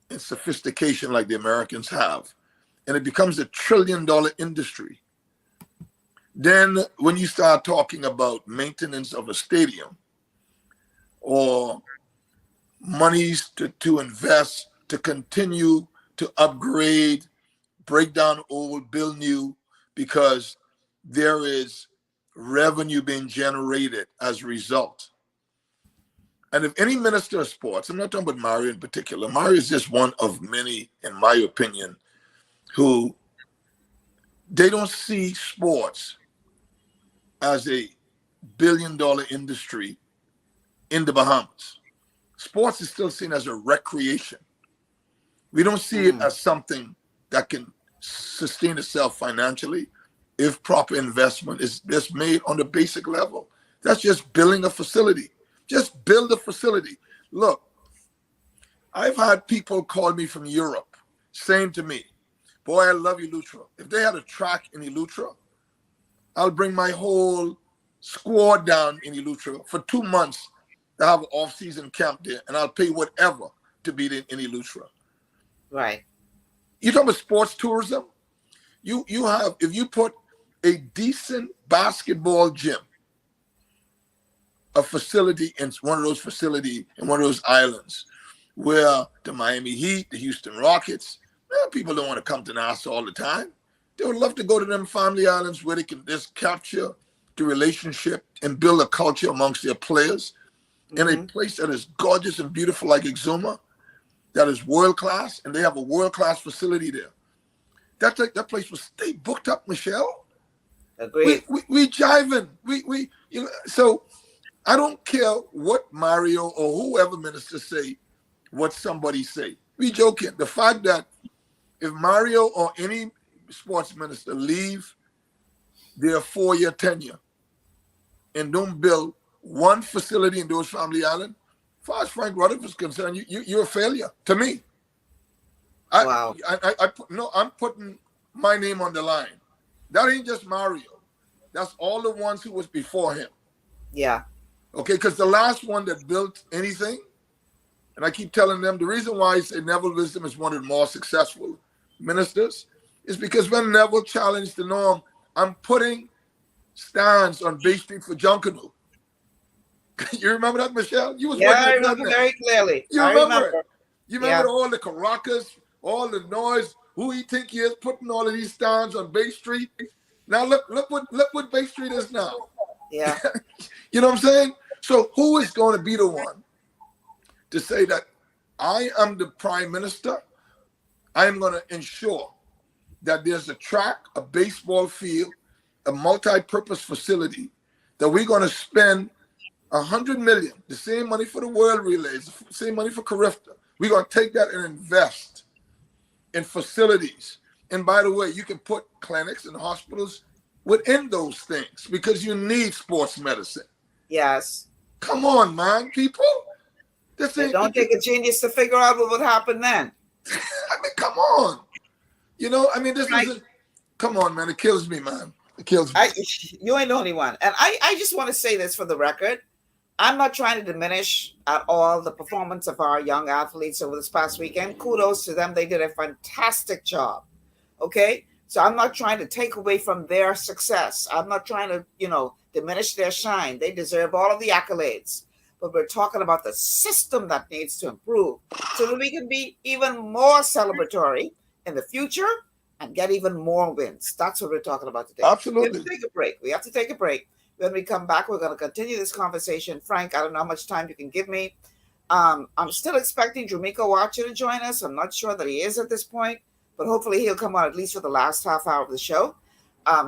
in sophistication like the Americans have, and it becomes a $1 trillion industry, then when you start talking about maintenance of a stadium or monies to invest, to continue to upgrade, break down old, build new, because there is revenue being generated as a result. And if any minister of sports, I'm not talking about Mario in particular, Mario is just one of many, in my opinion, who they don't see sports as a $1 billion industry in the Bahamas. Sports is still seen as a recreation. We don't see it as something that can sustain itself financially if proper investment is just made on the basic level. That's just building a facility. Just build a facility. Look, I've had people call me from Europe saying to me, boy, I love Eleuthera. If they had a track in Eleuthera, I'll bring my whole squad down in Eleuthera for 2 months to have an off-season camp there, and I'll pay whatever to be in Eleuthera. Right. You talk about sports tourism. You have, if you put a decent basketball gym, a facility in one of those facilities in one of those islands, where the Miami Heat, the Houston Rockets, people don't want to come to Nassau all the time. They would love to go to them family islands where they can just capture the relationship and build a culture amongst their players in a place that is gorgeous and beautiful like Exuma, that is world-class, and they have a world-class facility there. That place will stay booked up, Michelle. Agreed. We jiving. So I don't care what Mario or whoever minister say, what somebody say. We joking. The fact that if Mario or any sports minister leave their 4-year tenure and don't build one facility in those family islands, as far as Frank Rutherford is concerned, you're a failure to me. Wow. I'm putting my name on the line. That ain't just Mario. That's all the ones who was before him. Yeah. Okay, because the last one that built anything, and I keep telling them, the reason why I say Neville Wisdom is one of the more successful ministers is because when Neville challenged the norm, I'm putting stands on Bay Street for Junkanoo. You remember that, Michelle? You was I remember very clearly. You remember? You remember all the Caracas, all the noise, who he think he is, putting all of these stands on Bay Street. Now look what Bay Street is now. Yeah. You know what I'm saying? So who is going to be the one to say that I am the prime minister? I am going to ensure that there's a track, a baseball field, a multi-purpose facility that we're going to spend $100 million, the same money for the World Relays, the same money for Carifta. We're going to take that and invest in facilities. And by the way, you can put clinics and hospitals within those things because you need sports medicine. Yes. Come on, man, people. Don't take a genius to figure out what would happen then. I mean, come on. You know, I mean, come on, man. It kills me, man. It kills me. You ain't the only one. And I just want to say this for the record. I'm not trying to diminish at all the performance of our young athletes over this past weekend. Kudos to them. They did a fantastic job. Okay? So I'm not trying to take away from their success. I'm not trying to, diminish their shine. They deserve all of the accolades. But we're talking about the system that needs to improve so that we can be even more celebratory in the future and get even more wins. That's what we're talking about today. Absolutely. We have to take a break. When we come back, we're going to continue this conversation. Frank, I don't know how much time you can give me. I'm still expecting Jamaica Watcher to join us. I'm not sure that he is at this point, but hopefully he'll come on at least for the last half hour of the show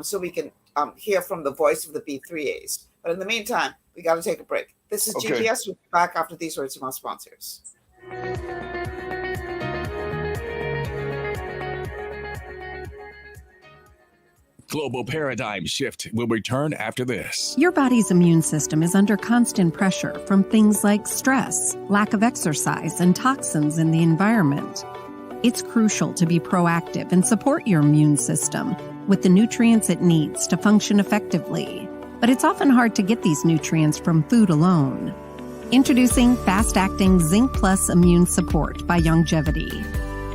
so we can hear from the voice of the B3As. But in the meantime, we got to take a break. This is GPS. We'll be back after these words from our sponsors. Global Paradigm Shift will return after this. Your body's immune system is under constant pressure from things like stress, lack of exercise, and toxins in the environment. It's crucial to be proactive and support your immune system with the nutrients it needs to function effectively. but it's often hard to get these nutrients from food alone. Introducing fast-acting Zinc Plus Immune Support by Longevity.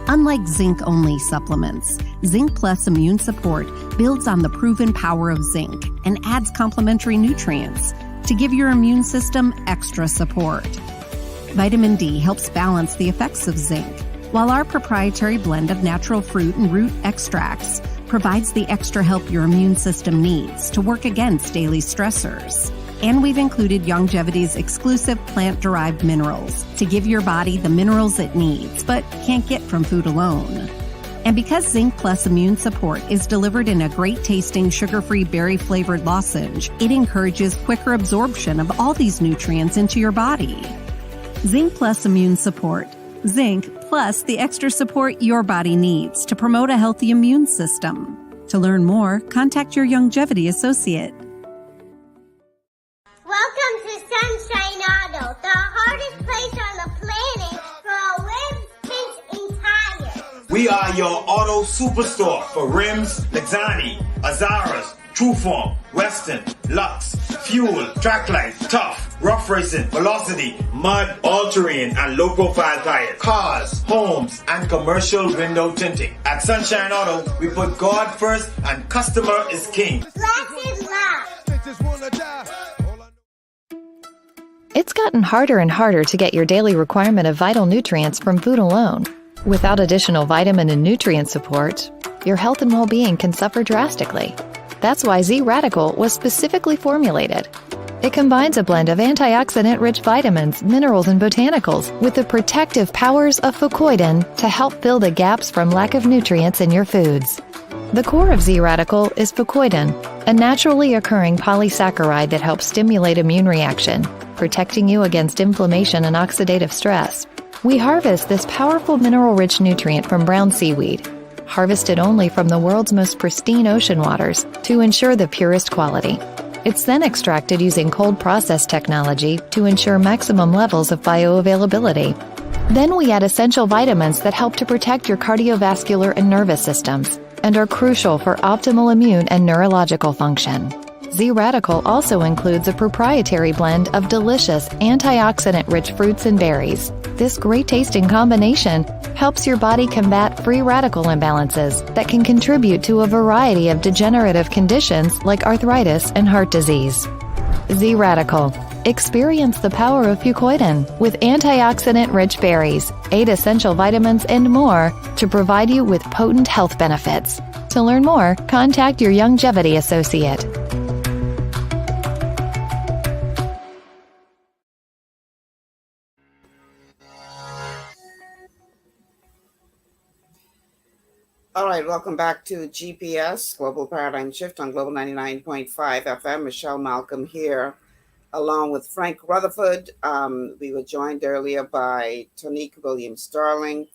Unlike zinc-only supplements, Zinc Plus Immune Support builds on the proven power of zinc and adds complementary nutrients to give your immune system extra support. Vitamin D helps balance the effects of zinc, while our proprietary blend of natural fruit and root extracts provides the extra help your immune system needs to work against daily stressors. And we've included Longevity's exclusive plant-derived minerals to give your body the minerals it needs, but can't get from food alone. And because Zinc Plus Immune Support is delivered in a great-tasting, sugar-free, berry-flavored lozenge, it encourages quicker absorption of all these nutrients into your body. Zinc Plus Immune Support. Zinc plus the extra support your body needs to promote a healthy immune system. To learn more, contact your Longevity associate. Welcome to Sunshine Auto, the hardest place on the planet for rims, paints, and tires. We are your auto superstore for rims, Lexani, Azaras, Trueform, Western, Lux, Fuel, Tracklight, Tough, Rough Racing, Velocity, Mud, All-Terrain, and low-profile tires. Cars, homes, and commercial window tinting. At Sunshine Auto, we put God first and customer is king. Blessed love. It's gotten harder and harder to get your daily requirement of vital nutrients from food alone. Without additional vitamin and nutrient support, your health and well-being can suffer drastically. That's why Z-Radical was specifically formulated. It combines a blend of antioxidant-rich vitamins, minerals, and botanicals with the protective powers of fucoidan to help fill the gaps from lack of nutrients in your foods. The core of Z-Radical is fucoidan, a naturally occurring polysaccharide that helps stimulate immune reaction, protecting you against inflammation and oxidative stress. We harvest this powerful mineral-rich nutrient from brown seaweed, harvested only from the world's most pristine ocean waters to ensure the purest quality. It's then extracted using cold process technology to ensure maximum levels of bioavailability. Then we add essential vitamins that help to protect your cardiovascular and nervous systems and are crucial for optimal immune and neurological function. Z-Radical also includes a proprietary blend of delicious antioxidant-rich fruits and berries. This great-tasting combination helps your body combat free radical imbalances that can contribute to a variety of degenerative conditions like arthritis and heart disease. Z-Radical. Experience the power of fucoidan with antioxidant-rich berries, 8 essential vitamins, and more to provide you with potent health benefits. To learn more, contact your Longevity associate. All right, welcome back to GPS, Global Paradigm Shift on Global 99.5 FM. Michelle Malcolm here, along with Frank Rutherford. We were joined earlier by Tonique Williams-Darling.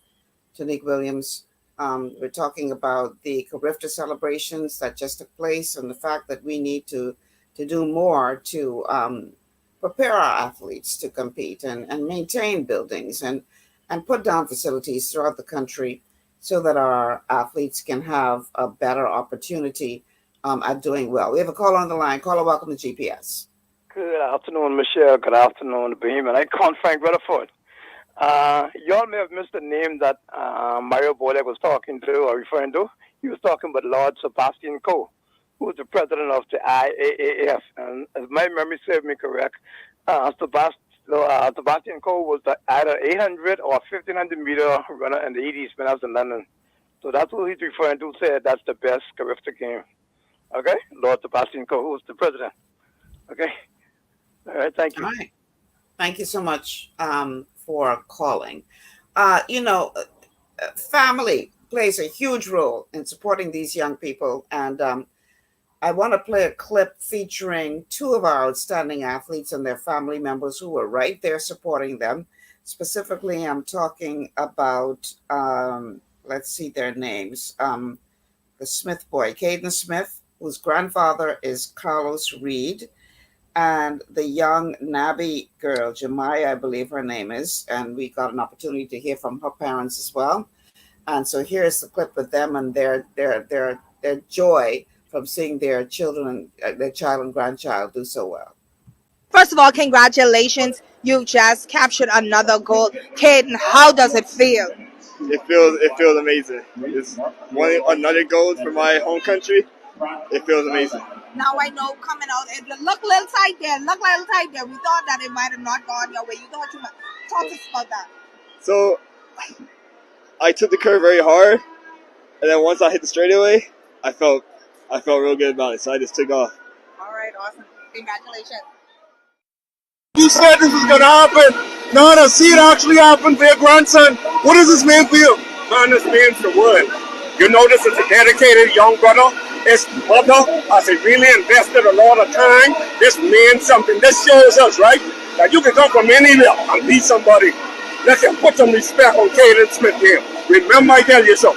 Tonique Williams, we're talking about the Carifta celebrations that just took place and the fact that we need to do more to prepare our athletes to compete and maintain buildings and put down facilities throughout the country so that our athletes can have a better opportunity at doing well. We have a caller on the line. Caller, welcome to GPS. Good afternoon, Michelle. Good afternoon, Bohemian. I call Frank Rutherford. Y'all may have missed the name that Mario Bolek was talking to or referring to. He was talking about Lord Sebastian Coe, who was the president of the IAAF. And if my memory serves me correct, Sebastian Coe was either 800 or 1500 meter runner in the 80s when I was in London. So that's what he's referring to, said that's the best Carifta game. Okay? Lord Sebastian Coe, who was the president. Okay? All right, thank you. All right. Thank you so much for calling. Family plays a huge role in supporting these young people. And I want to play a clip featuring 2 of our outstanding athletes and their family members who were right there supporting them. Specifically, I'm talking about, let's see their names, the Smith boy, Caden Smith, whose grandfather is Carlos Reed, and the young Nabi girl, Jemiah, I believe her name is, and we got an opportunity to hear from her parents as well. And so here's the clip with them and their joy from seeing their children, their child and grandchild do so well. First of all, congratulations. You just captured another gold. Caden, how does it feel? It feels amazing. It's another gold for my home country. It feels amazing. Now I know coming out, it look a little tight there. We thought that it might have not gone your way. You thought you might. Talk to us about that. So I took the curve very hard, and then once I hit the straightaway, I felt real good about it. So I just took off. All right, awesome. Congratulations. You said this was gonna happen. Now to see it actually happen for your grandson. What does this mean for you? Man, this means the world. You know, this is a dedicated young brother. His mother has really invested a lot of time. This means something. This shows us, right, that you can come from anywhere and be somebody. Let's put some respect on Caden Smith here. Remember, I tell you so.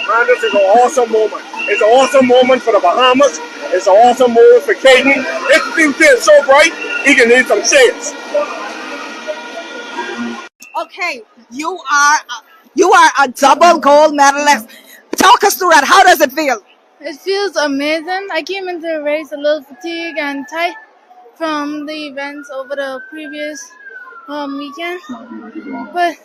Man, this is an awesome moment. It's an awesome moment for the Bahamas. It's an awesome moment for Caden. His future is so bright, he can need some shades. Okay, you are a double gold medalist. Talk us through that. How does it feel? It feels amazing. I came into the race a little fatigued and tight from the events over the previous weekend, but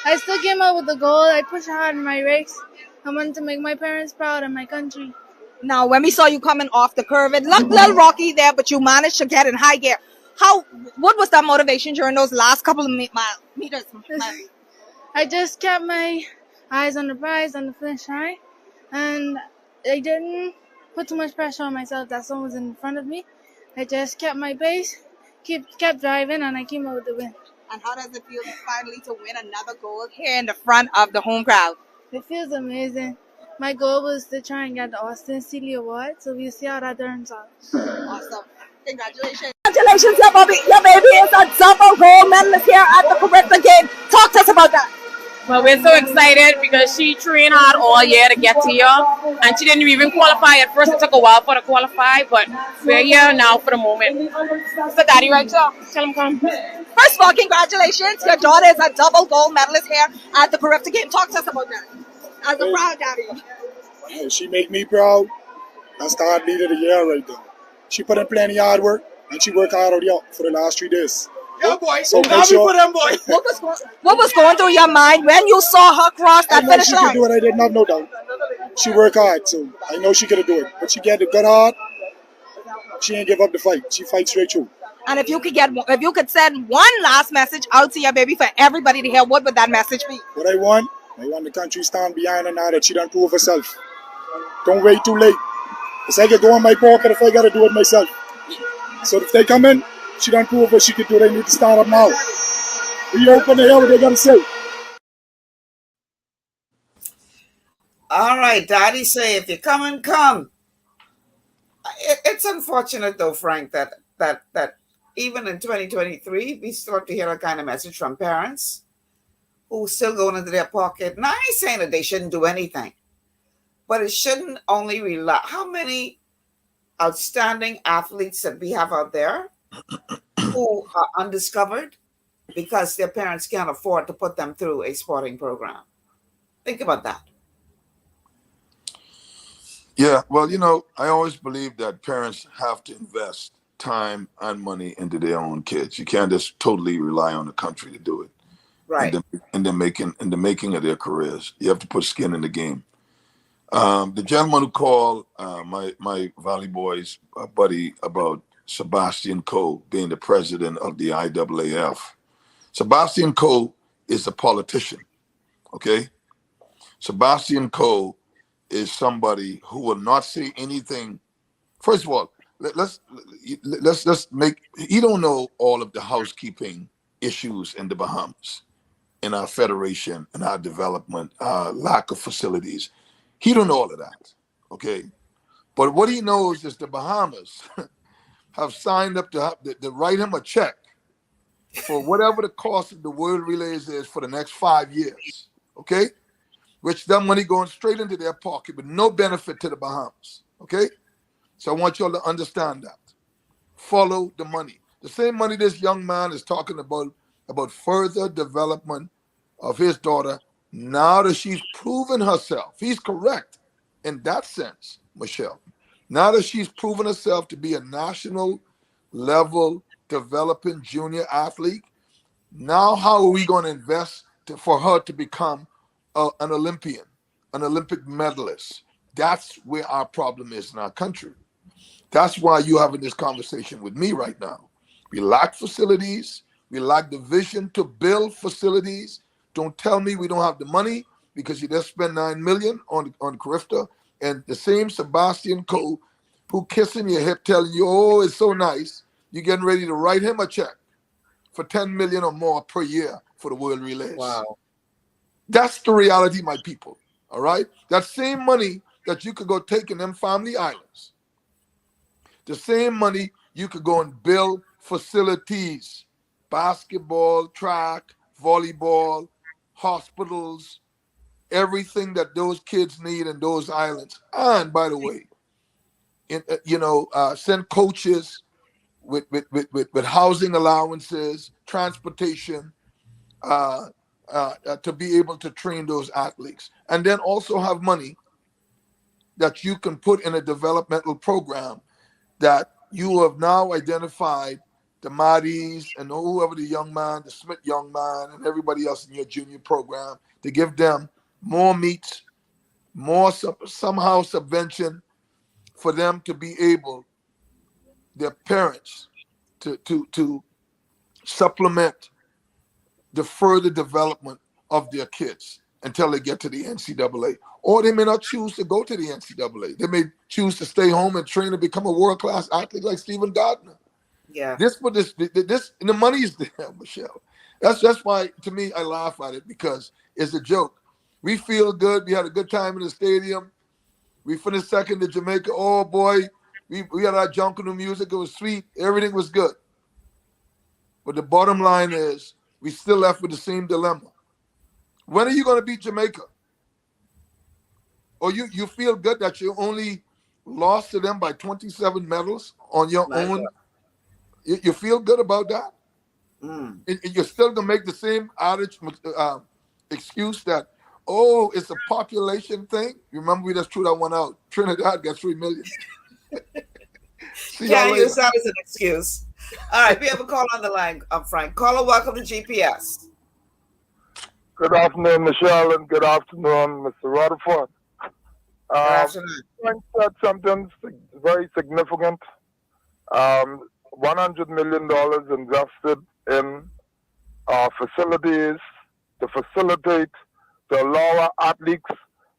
I still came out with the goal. I pushed hard in my race. I wanted to make my parents proud and my country. Now, when we saw you coming off the curve, it looked a little rocky there, but you managed to get in high gear. What was that motivation during those last couple of meters? I just kept my eyes on the prize, on the finish line, and I didn't put too much pressure on myself that someone was in front of me. I just kept my pace, kept driving, and I came out with the win. And how does it feel finally to win another gold here in the front of the home crowd? It feels amazing. My goal was to try and get the Austin Seeley Award, so we'll see how that turns out. Awesome. Congratulations. Congratulations, your baby is a double gold medalist here at the Carifta game. Talk to us about that. Well, we're so excited because she trained hard all year to get here, and she didn't even qualify. At first, it took a while for her to qualify, but we're here now for the moment. So, Daddy, right here, tell him come. First of all, congratulations. Your daughter is a double gold medalist here at the Carifta game. Talk to us about that. As a proud daddy. Yeah, she make me proud. That's the heartbeat of the year right there. She put in plenty of hard work, and she worked hard for the last 3 days. Yeah, boy. So make sure. What was going through your mind when you saw her cross that finish line? She could do it. I did not know doubt. She worked hard, so I know she could do it. But she get a good heart. She ain't give up the fight. She fights straight through. And if you could send one last message out to your baby for everybody to hear, what would that message be? What I want the country to stand behind her now that she done prove herself. Don't wait too late. Because I can go in my pocket if I got to do it myself. So if they come in, she done prove what she could do. They need to stand up now. We open the hell what they got to say. All right, Daddy say, if you come, come. It's unfortunate, though, Frank, that even in 2023, we still have to hear a kind of message from parents who still going into their pocket. Now, I ain't saying that they shouldn't do anything, but it shouldn't only rely. How many outstanding athletes that we have out there who are undiscovered because their parents can't afford to put them through a sporting program? Think about that. Yeah, well, I always believe that parents have to invest time and money into their own kids. You can't just totally rely on the country to do it. Right. In the making of their careers. You have to put skin in the game. The gentleman who called my Valley Boys buddy about Sebastian Coe being the president of the IAAF. Sebastian Coe is a politician, okay? Sebastian Coe is somebody who will not say anything. First of all, let's make, he don't know all of the housekeeping issues in the Bahamas, in our federation, in our development, lack of facilities. He don't know all of that, okay? But what he knows is the Bahamas have signed up to write him a check for whatever the cost of the World Relays is for the next 5 years, okay? Which that money going straight into their pocket with no benefit to the Bahamas, okay? So I want y'all to understand that. Follow the money. The same money this young man is talking about further development of his daughter now that she's proven herself. He's correct. in that sense, Michelle. Now that she's proven herself to be a national level developing junior athlete, now how are we going to invest for her to become an Olympian, an Olympic medalist? That's where our problem is in our country. That's why you're having this conversation with me right now. We lack facilities. We lack the vision to build facilities. Don't tell me we don't have the money because you just spent $9 million on Carifta, and the same Sebastian Coe who kissing your hip telling you, oh, it's so nice, you're getting ready to write him a check for $10 million or more per year for the World Relays. Wow. That's the reality, my people. All right? That same money that you could go take in them family islands, the same money you could go and build facilities, basketball, track, volleyball, hospitals, everything that those kids need in those islands. And by the way, send coaches with housing allowances, transportation, to be able to train those athletes. And then also have money that you can put in a developmental program that you have now identified the Maddies and whoever the young man, the Smith young man, and everybody else in your junior program, to give them more meets, more somehow subvention for them to be able, their parents, to supplement the further development of their kids until they get to the NCAA. Or they may not choose to go to the NCAA. They may choose to stay home and train and become a world-class athlete like Stephen Gardner. Yeah. This and the money is there, Michelle. That's why, to me, I laugh at it because it's a joke. We feel good. We had a good time in the stadium. We finished second to Jamaica. Oh boy, we had our junk in the music. It was sweet. Everything was good. But the bottom line is we still left with the same dilemma. When are you going to beat Jamaica? Or you feel good that you only lost to them by 27 medals on your own? You feel good about that? Mm. You're still going to make the same excuse that, oh, it's a population thing. You remember we just threw that one out. Trinidad got 3 million. Can't use that as an excuse. All right, we have a call on the line, Frank. Caller, welcome to GPS. Good afternoon, Michelle, and good afternoon, Mr. Rutherford. Good afternoon. Frank said something very significant. $100 million invested in facilities to facilitate, to allow our athletes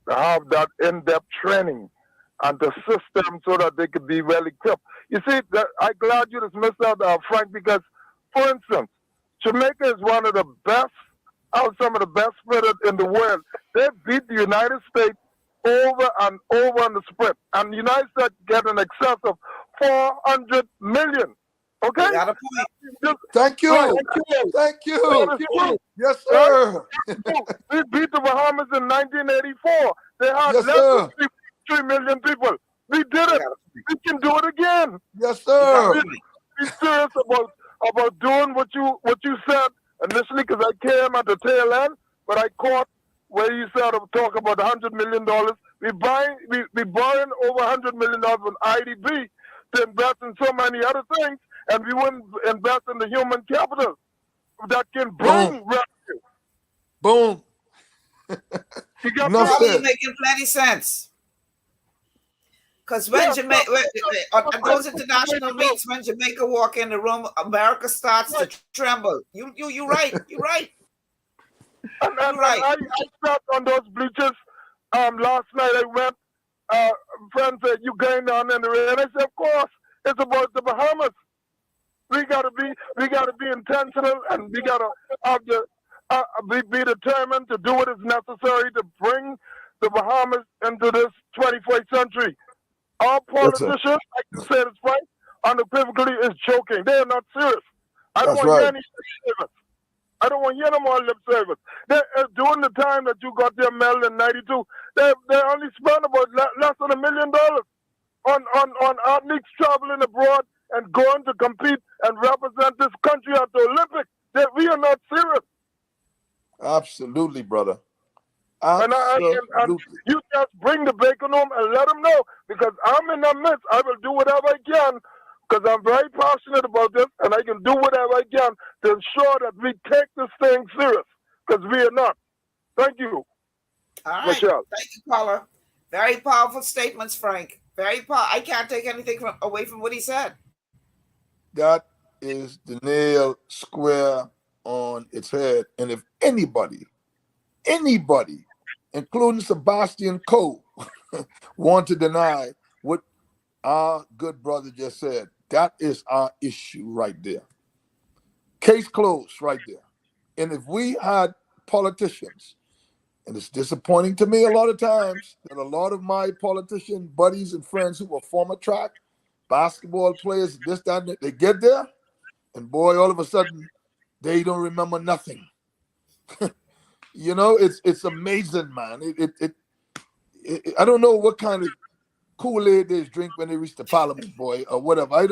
to have that in-depth training and the system so that they could be well equipped. You see, I'm glad you dismissed that, Frank, because, for instance, Jamaica is one of the best, some of the best spirit in the world. They beat the United States over and over on the sprint, and the United States get an excess of 400 million. Okay? You got a point. Thank you. Thank you. Yes, sir. We beat the Bahamas in 1984. They had yes, less than 3 million people. We did it. We can do it again. Yes, sir. Be serious about doing what you said initially, because I came at the tail end, but I caught where you said talk about $100 million. We borrowing over $100 million from IDB to invest in so many other things, and we wouldn't invest in the human capital that can bring revenue. Boom. You're making plenty sense. Because when Jamaica, on those international meets, when Jamaica walk in the room, America starts to tremble. You're right. You're right. And right. I sat on those bleachers last night. I went. Friends said, "You going down in the rain?" And I said, "Of course. It's about the Bahamas. We gotta be intentional, and we gotta have be determined to do what is necessary to bring the Bahamas into this 21st century." Our politicians, I can say this right, unequivocally is joking. They are not serious. I don't want to hear any lip service. I don't want to hear no more lip service. During the time that you got their medal in '92, they only spent about less than $1 million on athletes traveling abroad and going to compete and represent this country at the Olympics. We are not serious. Absolutely, brother. And you just bring the bacon home and let them know, because I'm in the midst. I will do whatever I can, because I'm very passionate about this, and I can do whatever I can to ensure that we take this thing serious, because we are not. Thank you. All right. Michelle. Thank you, caller. Very powerful statements, Frank. Very I can't take anything away from what he said. That is the nail square on its head. And if anybody, including Sebastian Coe, want to deny what our good brother just said, that is our issue right there. Case closed right there. And if we had politicians, and it's disappointing to me a lot of times that a lot of my politician buddies and friends who were former track basketball players, this, that, and that, they get there, and boy, all of a sudden, they don't remember nothing. You know, it's amazing, man. I don't know what kind of Kool-Aid they drink when they reach the parliament, boy, or whatever.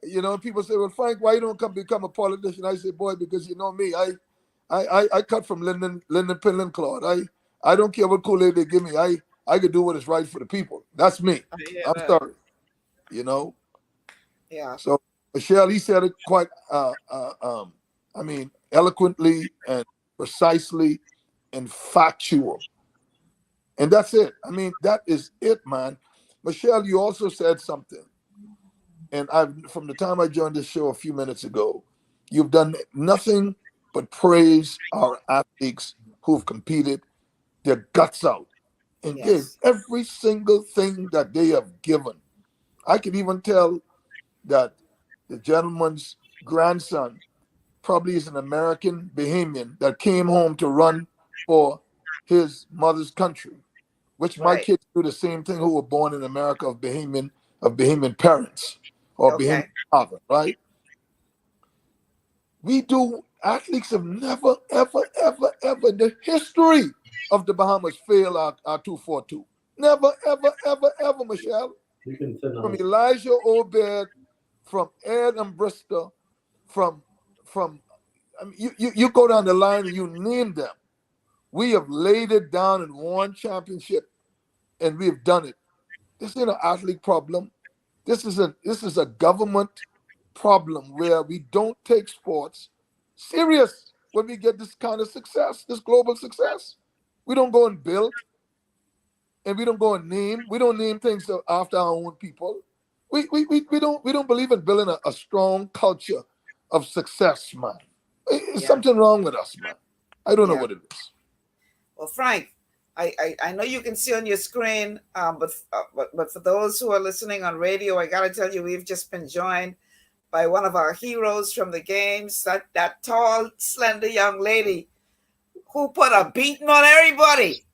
You know, people say, well, Frank, why you don't become a politician? I say, boy, because you know me, I cut from Linden Pinland cloth. I don't care what Kool-Aid they give me. I could do what is right for the people. That's me. I'm sorry. You know? Yeah. So Michelle, he said it quite eloquently and precisely and factual. And that's it. I mean, that is it, man. Michelle, you also said something. And from the time I joined this show a few minutes ago, you've done nothing but praise our athletes who've competed their guts out and gave every single thing that they have given. I could even tell that the gentleman's grandson probably is an American Bahamian that came home to run for his mother's country, which my kids do the same thing who were born in America of Bahamian parents or Bahamian father, right? Athletes have never, ever, ever, ever in the history of the Bahamas failed our 242. Never, ever, ever, ever, Michelle. From Elijah Obed, from Ed and Bristol, you go down the line and you name them. We have laid it down and won championship, and we have done it. This ain't an athlete problem. This is a government problem where we don't take sports serious when we get this kind of success, this global success. We don't go and build, and we don't go and name. We don't name things after our own people. We don't believe in building a strong culture of success, man. It's something wrong with us, man. I don't know what it is. Well, Frank, I know you can see on your screen, but for those who are listening on radio, I got to tell you, we've just been joined by one of our heroes from the games, that tall, slender young lady who put a beating on everybody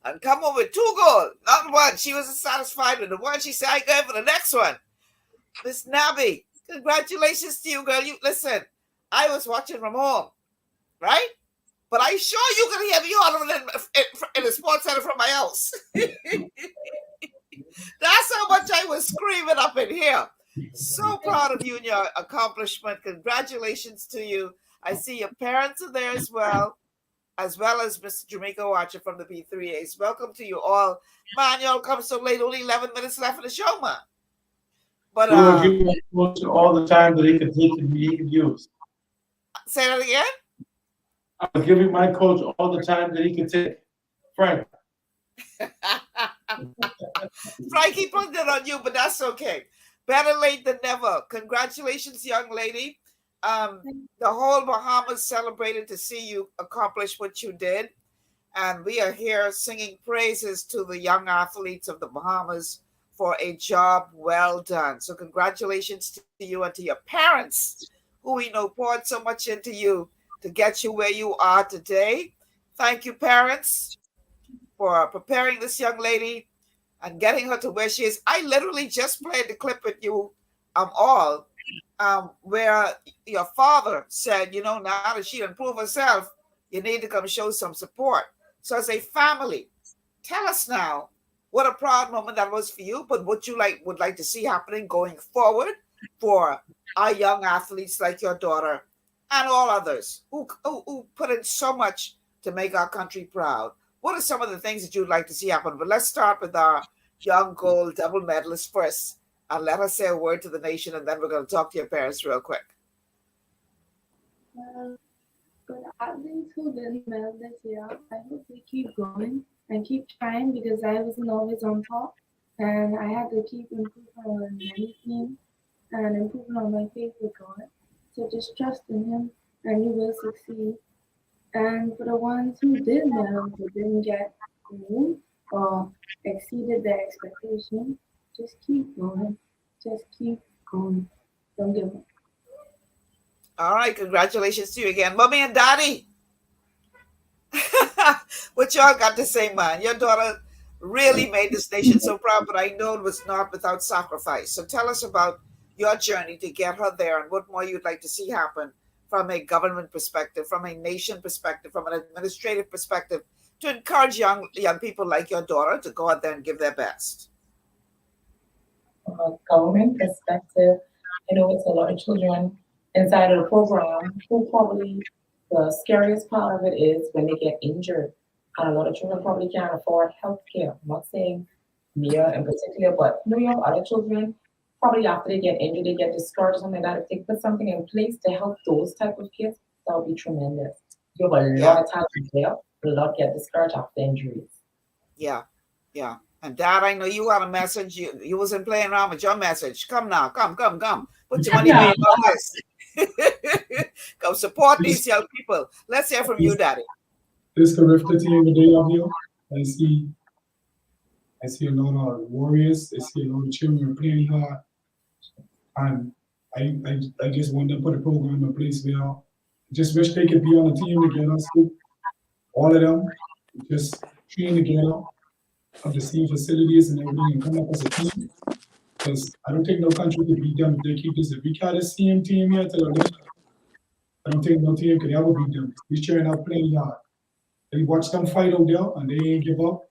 and come up with 2 goals, not one. She wasn't satisfied with the one. She said, I go for the next one. Miss Nabby, congratulations to you, girl. You listen, I was watching from home, right? But I'm sure you can hear me all in the sports center from my house. That's how much I was screaming up in here. So proud of you and your accomplishment. Congratulations to you. I see your parents are there as well as Mr. Jamaica Watcher from the B3As. Welcome to you all. Man, y'all come so late, only 11 minutes left of the show, man. But we will give my coach all the time that he could use. Say that again? I'm giving my coach all the time that he can take. Frank. Frank, he put it on you, but that's okay. Better late than never. Congratulations, young lady. The whole Bahamas celebrated to see you accomplish what you did. And we are here singing praises to the young athletes of the Bahamas for a job well done. So congratulations to you and to your parents, who we know poured so much into you to get you where you are today. Thank you, parents, for preparing this young lady and getting her to where she is. I literally just played the clip with you all, where your father said, you know, now that she improved herself, you need to come show some support. So as a family, tell us now what a proud moment that was for you, but what you would like to see happening going forward for our young athletes like your daughter and all others who put in so much to make our country proud. What are some of the things that you'd like to see happen? But let's start with our young gold double medalist first. And let us say a word to the nation, and then we're going to talk to your parents real quick. For the athletes who didn't medal this year, I hope they keep going and keep trying, because I wasn't always on top. And I had to keep improving on many things and improving on my faith with God. So just trust in Him and you will succeed. And for the ones who did medal but didn't get gold or exceeded their expectations, just keep going. Just keep going. Don't give up. All right, congratulations to you again. Mommy and Daddy, what y'all got to say, man? Your daughter really made this nation so proud, but I know it was not without sacrifice. So tell us about your journey to get her there and what more you'd like to see happen from a government perspective, from a nation perspective, from an administrative perspective, to encourage young people like your daughter to go out there and give their best. From a government perspective, I know it's a lot of children inside of the program who probably, the scariest part of it is when they get injured. And a lot of children probably can't afford health care. I'm not saying Mia in particular, but other children, probably after they get injured, they get discouraged or something like that. If they put something in place to help those type of kids, that would be tremendous. You have a lot of talent there, but a lot get discouraged after injuries. Yeah. And Dad, I know you got a message. You wasn't playing around with your message. Come now, come. Put your money where your mouth is. Go support these young people. Let's hear from you, Daddy. This Carifta team today up here, I see a lot of warriors. I see a lot of children playing hard. And I just want to put a program in place where just wish they could be on a team together. So all of them just train together, have the same facilities and everything, and come up as a team. Because I don't think no country could beat them if they keep this. If we had the same team here to the Olympics, I don't think no team could ever beat them. These children are playing hard. They watch them fight out there and they ain't give up.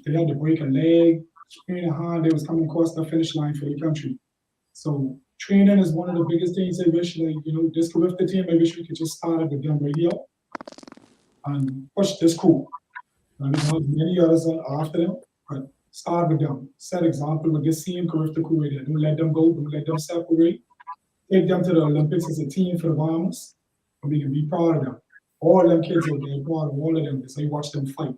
They had to break a leg, sprain a hand, they was coming across the finish line for the country. So training is one of the biggest things I wish, this Carifta team, I wish we could just start with them right here and push this crew. And we have many others after them, but start with them. Set example with this same Carifta crew right there. Don't let them go, don't let them separate. Take them to the Olympics as a team for the Bahamas, and we can be proud of them. All them kids out there, proud of all of them, because they watch them fight.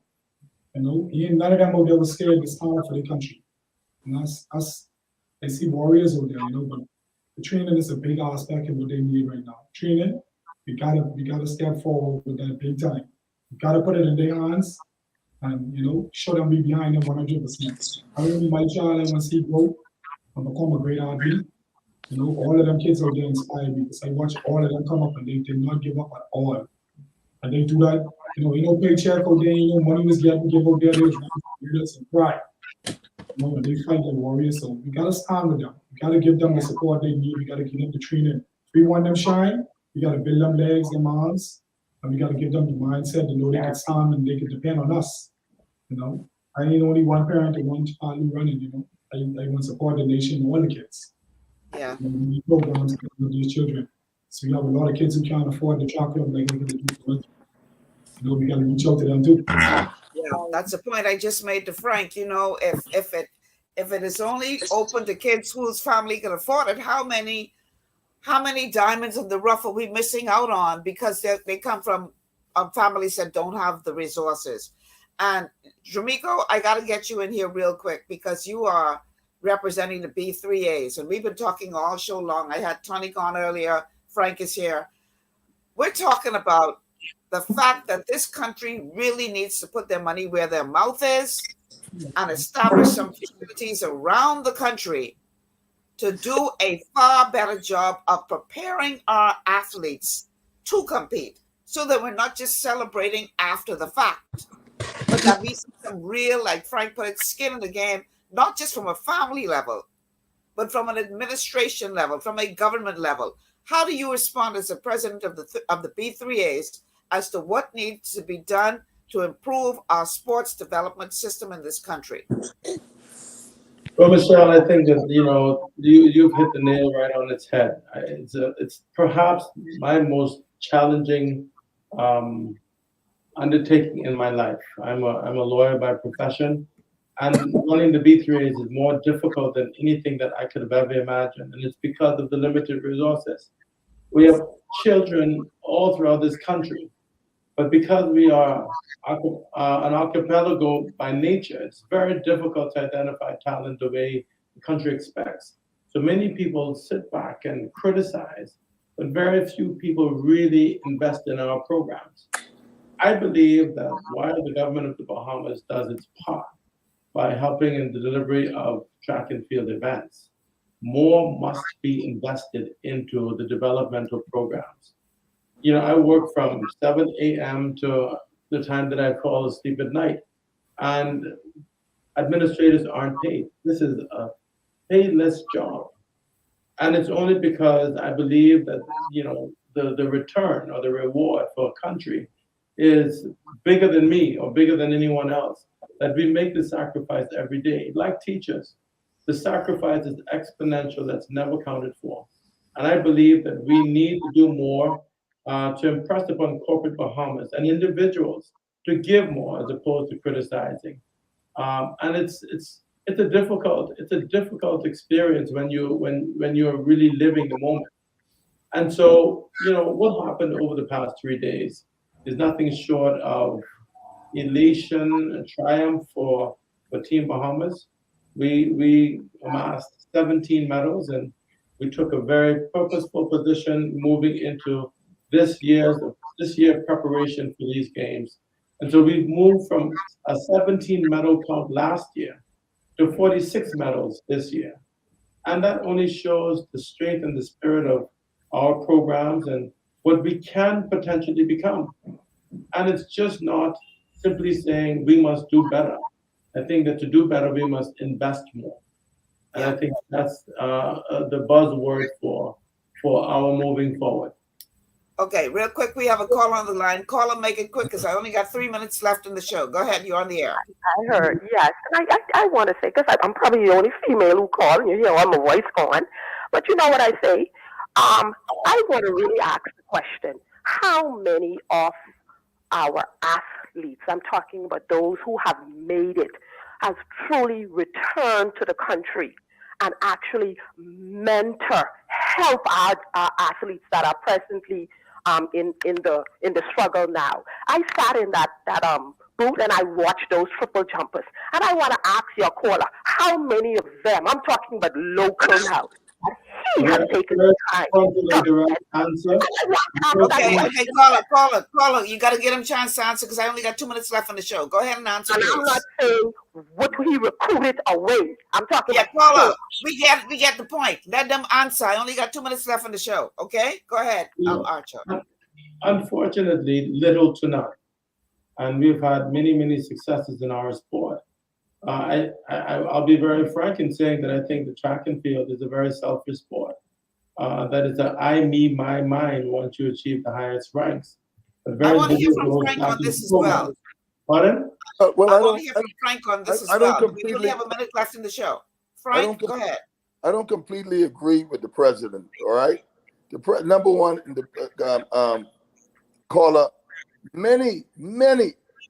None of them out there was scared to stand for their country. And that's I see warriors out there, but the training is a big aspect of what they need right now. Training, we gotta step forward with that big time. We gotta put it in their hands and show them we behind them 100%. I remember my child, I want to see grow and become a great athlete. All of them kids out there inspire me because I watch all of them come up and they did not give up at all. And they do that, paycheck out there, money was getting give out there, they was running and pride. And they fight like warriors, so we gotta stand with them. We gotta give them the support they need. We gotta give them the training. If we want them shine, we gotta build them legs, them arms, and we gotta give them the mindset to know they can stand and they can depend on us. I ain't only one parent and one child running. I want to support the nation and all the kids. Yeah. We need programs for these children. So we have a lot of kids who can't afford the chocolate like we can do. We gotta reach out to them too. Yeah, that's the point I just made to Frank. If it is only open to kids whose family can afford it, how many diamonds in the rough are we missing out on because they come from families that don't have the resources? And Jamaica, I got to get you in here real quick because you are representing the B3As, and we've been talking all show long. I had Tonique on earlier. Frank is here. We're talking about the fact that this country really needs to put their money where their mouth is and establish some facilities around the country to do a far better job of preparing our athletes to compete so that we're not just celebrating after the fact, but that we see some real, like Frank put it, skin in the game, not just from a family level, but from an administration level, from a government level. How do you respond as the president of the B3As as to what needs to be done to improve our sports development system in this country? Well, Michelle, I think that you've hit the nail right on its head. It's perhaps my most challenging undertaking in my life. I'm a lawyer by profession, and running the B3As is more difficult than anything that I could have ever imagined, and it's because of the limited resources. We have children all throughout this country, but because we are an archipelago by nature, it's very difficult to identify talent the way the country expects. So many people sit back and criticize, but very few people really invest in our programs. I believe that while the government of the Bahamas does its part by helping in the delivery of track and field events, more must be invested into the developmental programs. You know, I work from 7 a.m. to the time that I fall asleep at night, and administrators aren't paid. This is a payless job. And it's only because I believe that, you know, the return or the reward for a country is bigger than me or bigger than anyone else, that we make the sacrifice every day. Like teachers, the sacrifice is exponential, that's never counted for. And I believe that we need to do more to impress upon corporate Bahamas and individuals to give more as opposed to criticizing. And it's a difficult experience when you're really living the moment. And so, you know, what happened over the past 3 days is nothing short of elation and triumph for Team Bahamas. We amassed 17 medals, and we took a very purposeful position moving into this year preparation for these games. And so we've moved from a 17 medal count last year to 46 medals this year. And that only shows the strength and the spirit of our programs and what we can potentially become. And it's just not simply saying we must do better. I think that to do better, we must invest more. And I think that's the buzzword for our moving forward. Okay, real quick, we have a call on the line. Caller, make it quick because I only got 3 minutes left in the show. Go ahead, you're on the air. I heard, yes. And I want to say, because I'm probably the only female who called, and you hear my voice going. But you know what I say? I want to really ask the question, how many of our athletes, I'm talking about those who have made it, has truly returned to the country and actually mentor, help our athletes that are presently in the struggle now. I sat in that booth and I watched those triple jumpers. And I want to ask your caller, how many of them, I'm talking about local now, he has taken the time. Okay, caller, you got to get him a chance to answer because I only got 2 minutes left on the show. Go ahead and answer. And I'm not saying what he recruited away. I'm talking about caller. We get the point. Let them answer. I only got 2 minutes left on the show. Okay, go ahead, Archer. Unfortunately, little to none, and we've had many successes in our sport. I'll be very frank in saying that I think the track and field is a very selfish sport. That is an I, me, my, mine once you achieve the highest ranks. I want to hear from Frank on this as well. Pardon? I want to hear from Frank on this as well. We only have a minute left in the show. Frank, go ahead. I don't completely agree with the president, all right? Number one, the caller, many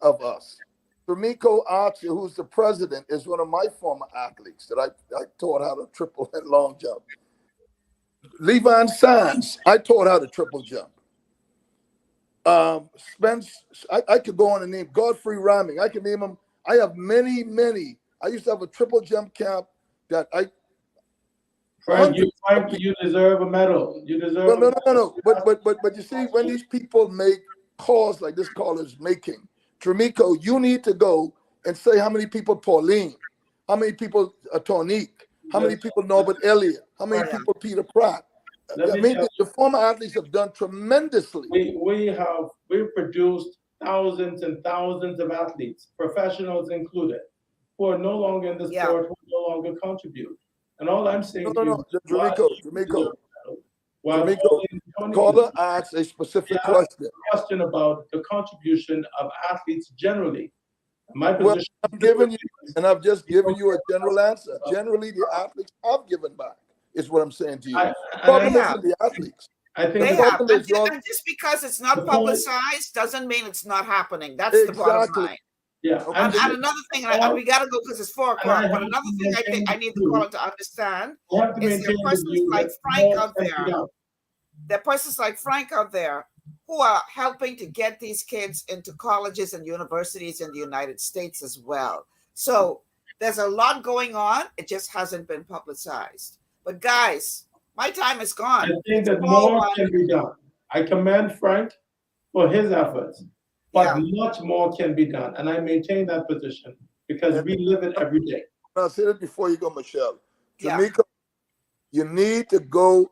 of us, Tonique Archer, who's the president, is one of my former athletes that I taught how to triple and long jump. Levon Sands, I taught how to triple jump. Spence, I could go on and name Godfrey Ramming. I can name them. I have many. I used to have a triple jump camp that I. Frank, you deserve a medal. You deserve. No. But you see, when these people make calls like this caller is making, Tonique, you need to go and say how many people Pauline, how many people Tonique, how many people Norbert Elliott, how many people Peter Pratt. I mean, the former athletes have done tremendously. We've produced thousands and thousands of athletes, professionals included, who are no longer in the sport, who no longer contribute. And all I'm saying Tonique. Caller asks a specific question about the contribution of athletes generally. My position. I've just given you a general answer. Generally, the athletes have given back, is what I'm saying to you. The problem isn't the athletes. I think They the have. problem is, y'all, And just because it's not the point- publicized doesn't mean it's not happening. That's the bottom exactly. line. yeah, And another thing, and we got to go because it's 4 o'clock, but another thing I think I need the caller to understand we have to is there maintain are the persons view like that Frank more out can be there. done. There are persons like Frank out there who are helping to get these kids into colleges and universities in the United States as well. So there's a lot going on. It just hasn't been publicized. But guys, my time is gone. I think that more can be done. I commend Frank for his efforts, but much more can be done. And I maintain that position because we live it every day. I'll say this before you go, Michelle. Jamaica, you need to go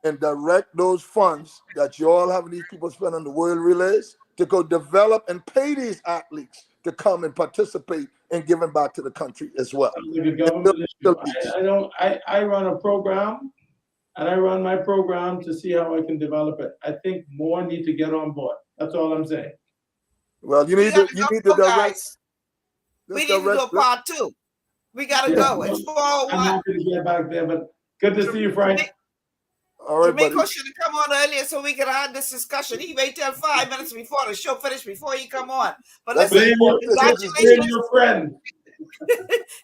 and direct those funds that you all having these people spend on the world relays to go develop and pay these athletes to come and participate in giving back to the country as well. The government issue. I run a program, and I run my program to see how I can develop it. I think more need to get on board. That's all I'm saying. Well, you need to direct. Guys. We need to do a part 2. We got to go. It's 4:01. I'm happy to get back there, but good to see you, Frank. All right, Jamaica should have come on earlier so we could have this discussion. He waited till 5 minutes before the show finished before he come on. But listen, congratulations, your friend.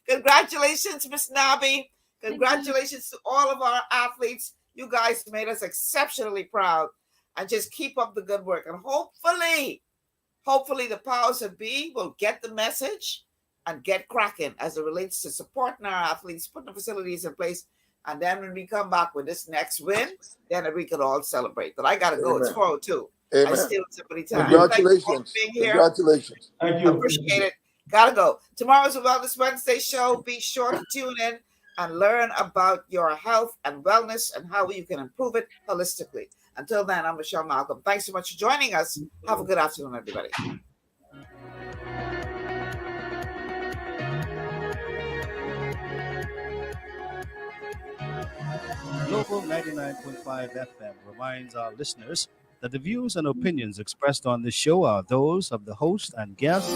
Congratulations, Miss Nabi. Congratulations to all of our athletes. You guys made us exceptionally proud. And just keep up the good work. And hopefully the powers that be will get the message and get cracking as it relates to supporting our athletes, putting the facilities in place. And then when we come back with this next win, then we can all celebrate. But I got to go. Amen. It's 4:02. Amen. I steal somebody time. Congratulations. Thank you for being here. Congratulations. Thank you. Appreciate it. Gotta go. Tomorrow's a Wellness Wednesday show. Be sure to tune in and learn about your health and wellness and how you can improve it holistically. Until then, I'm Michelle Malcolm. Thanks so much for joining us. Have a good afternoon, everybody. Global 99.5 FM reminds our listeners that the views and opinions expressed on this show are those of the host and guests.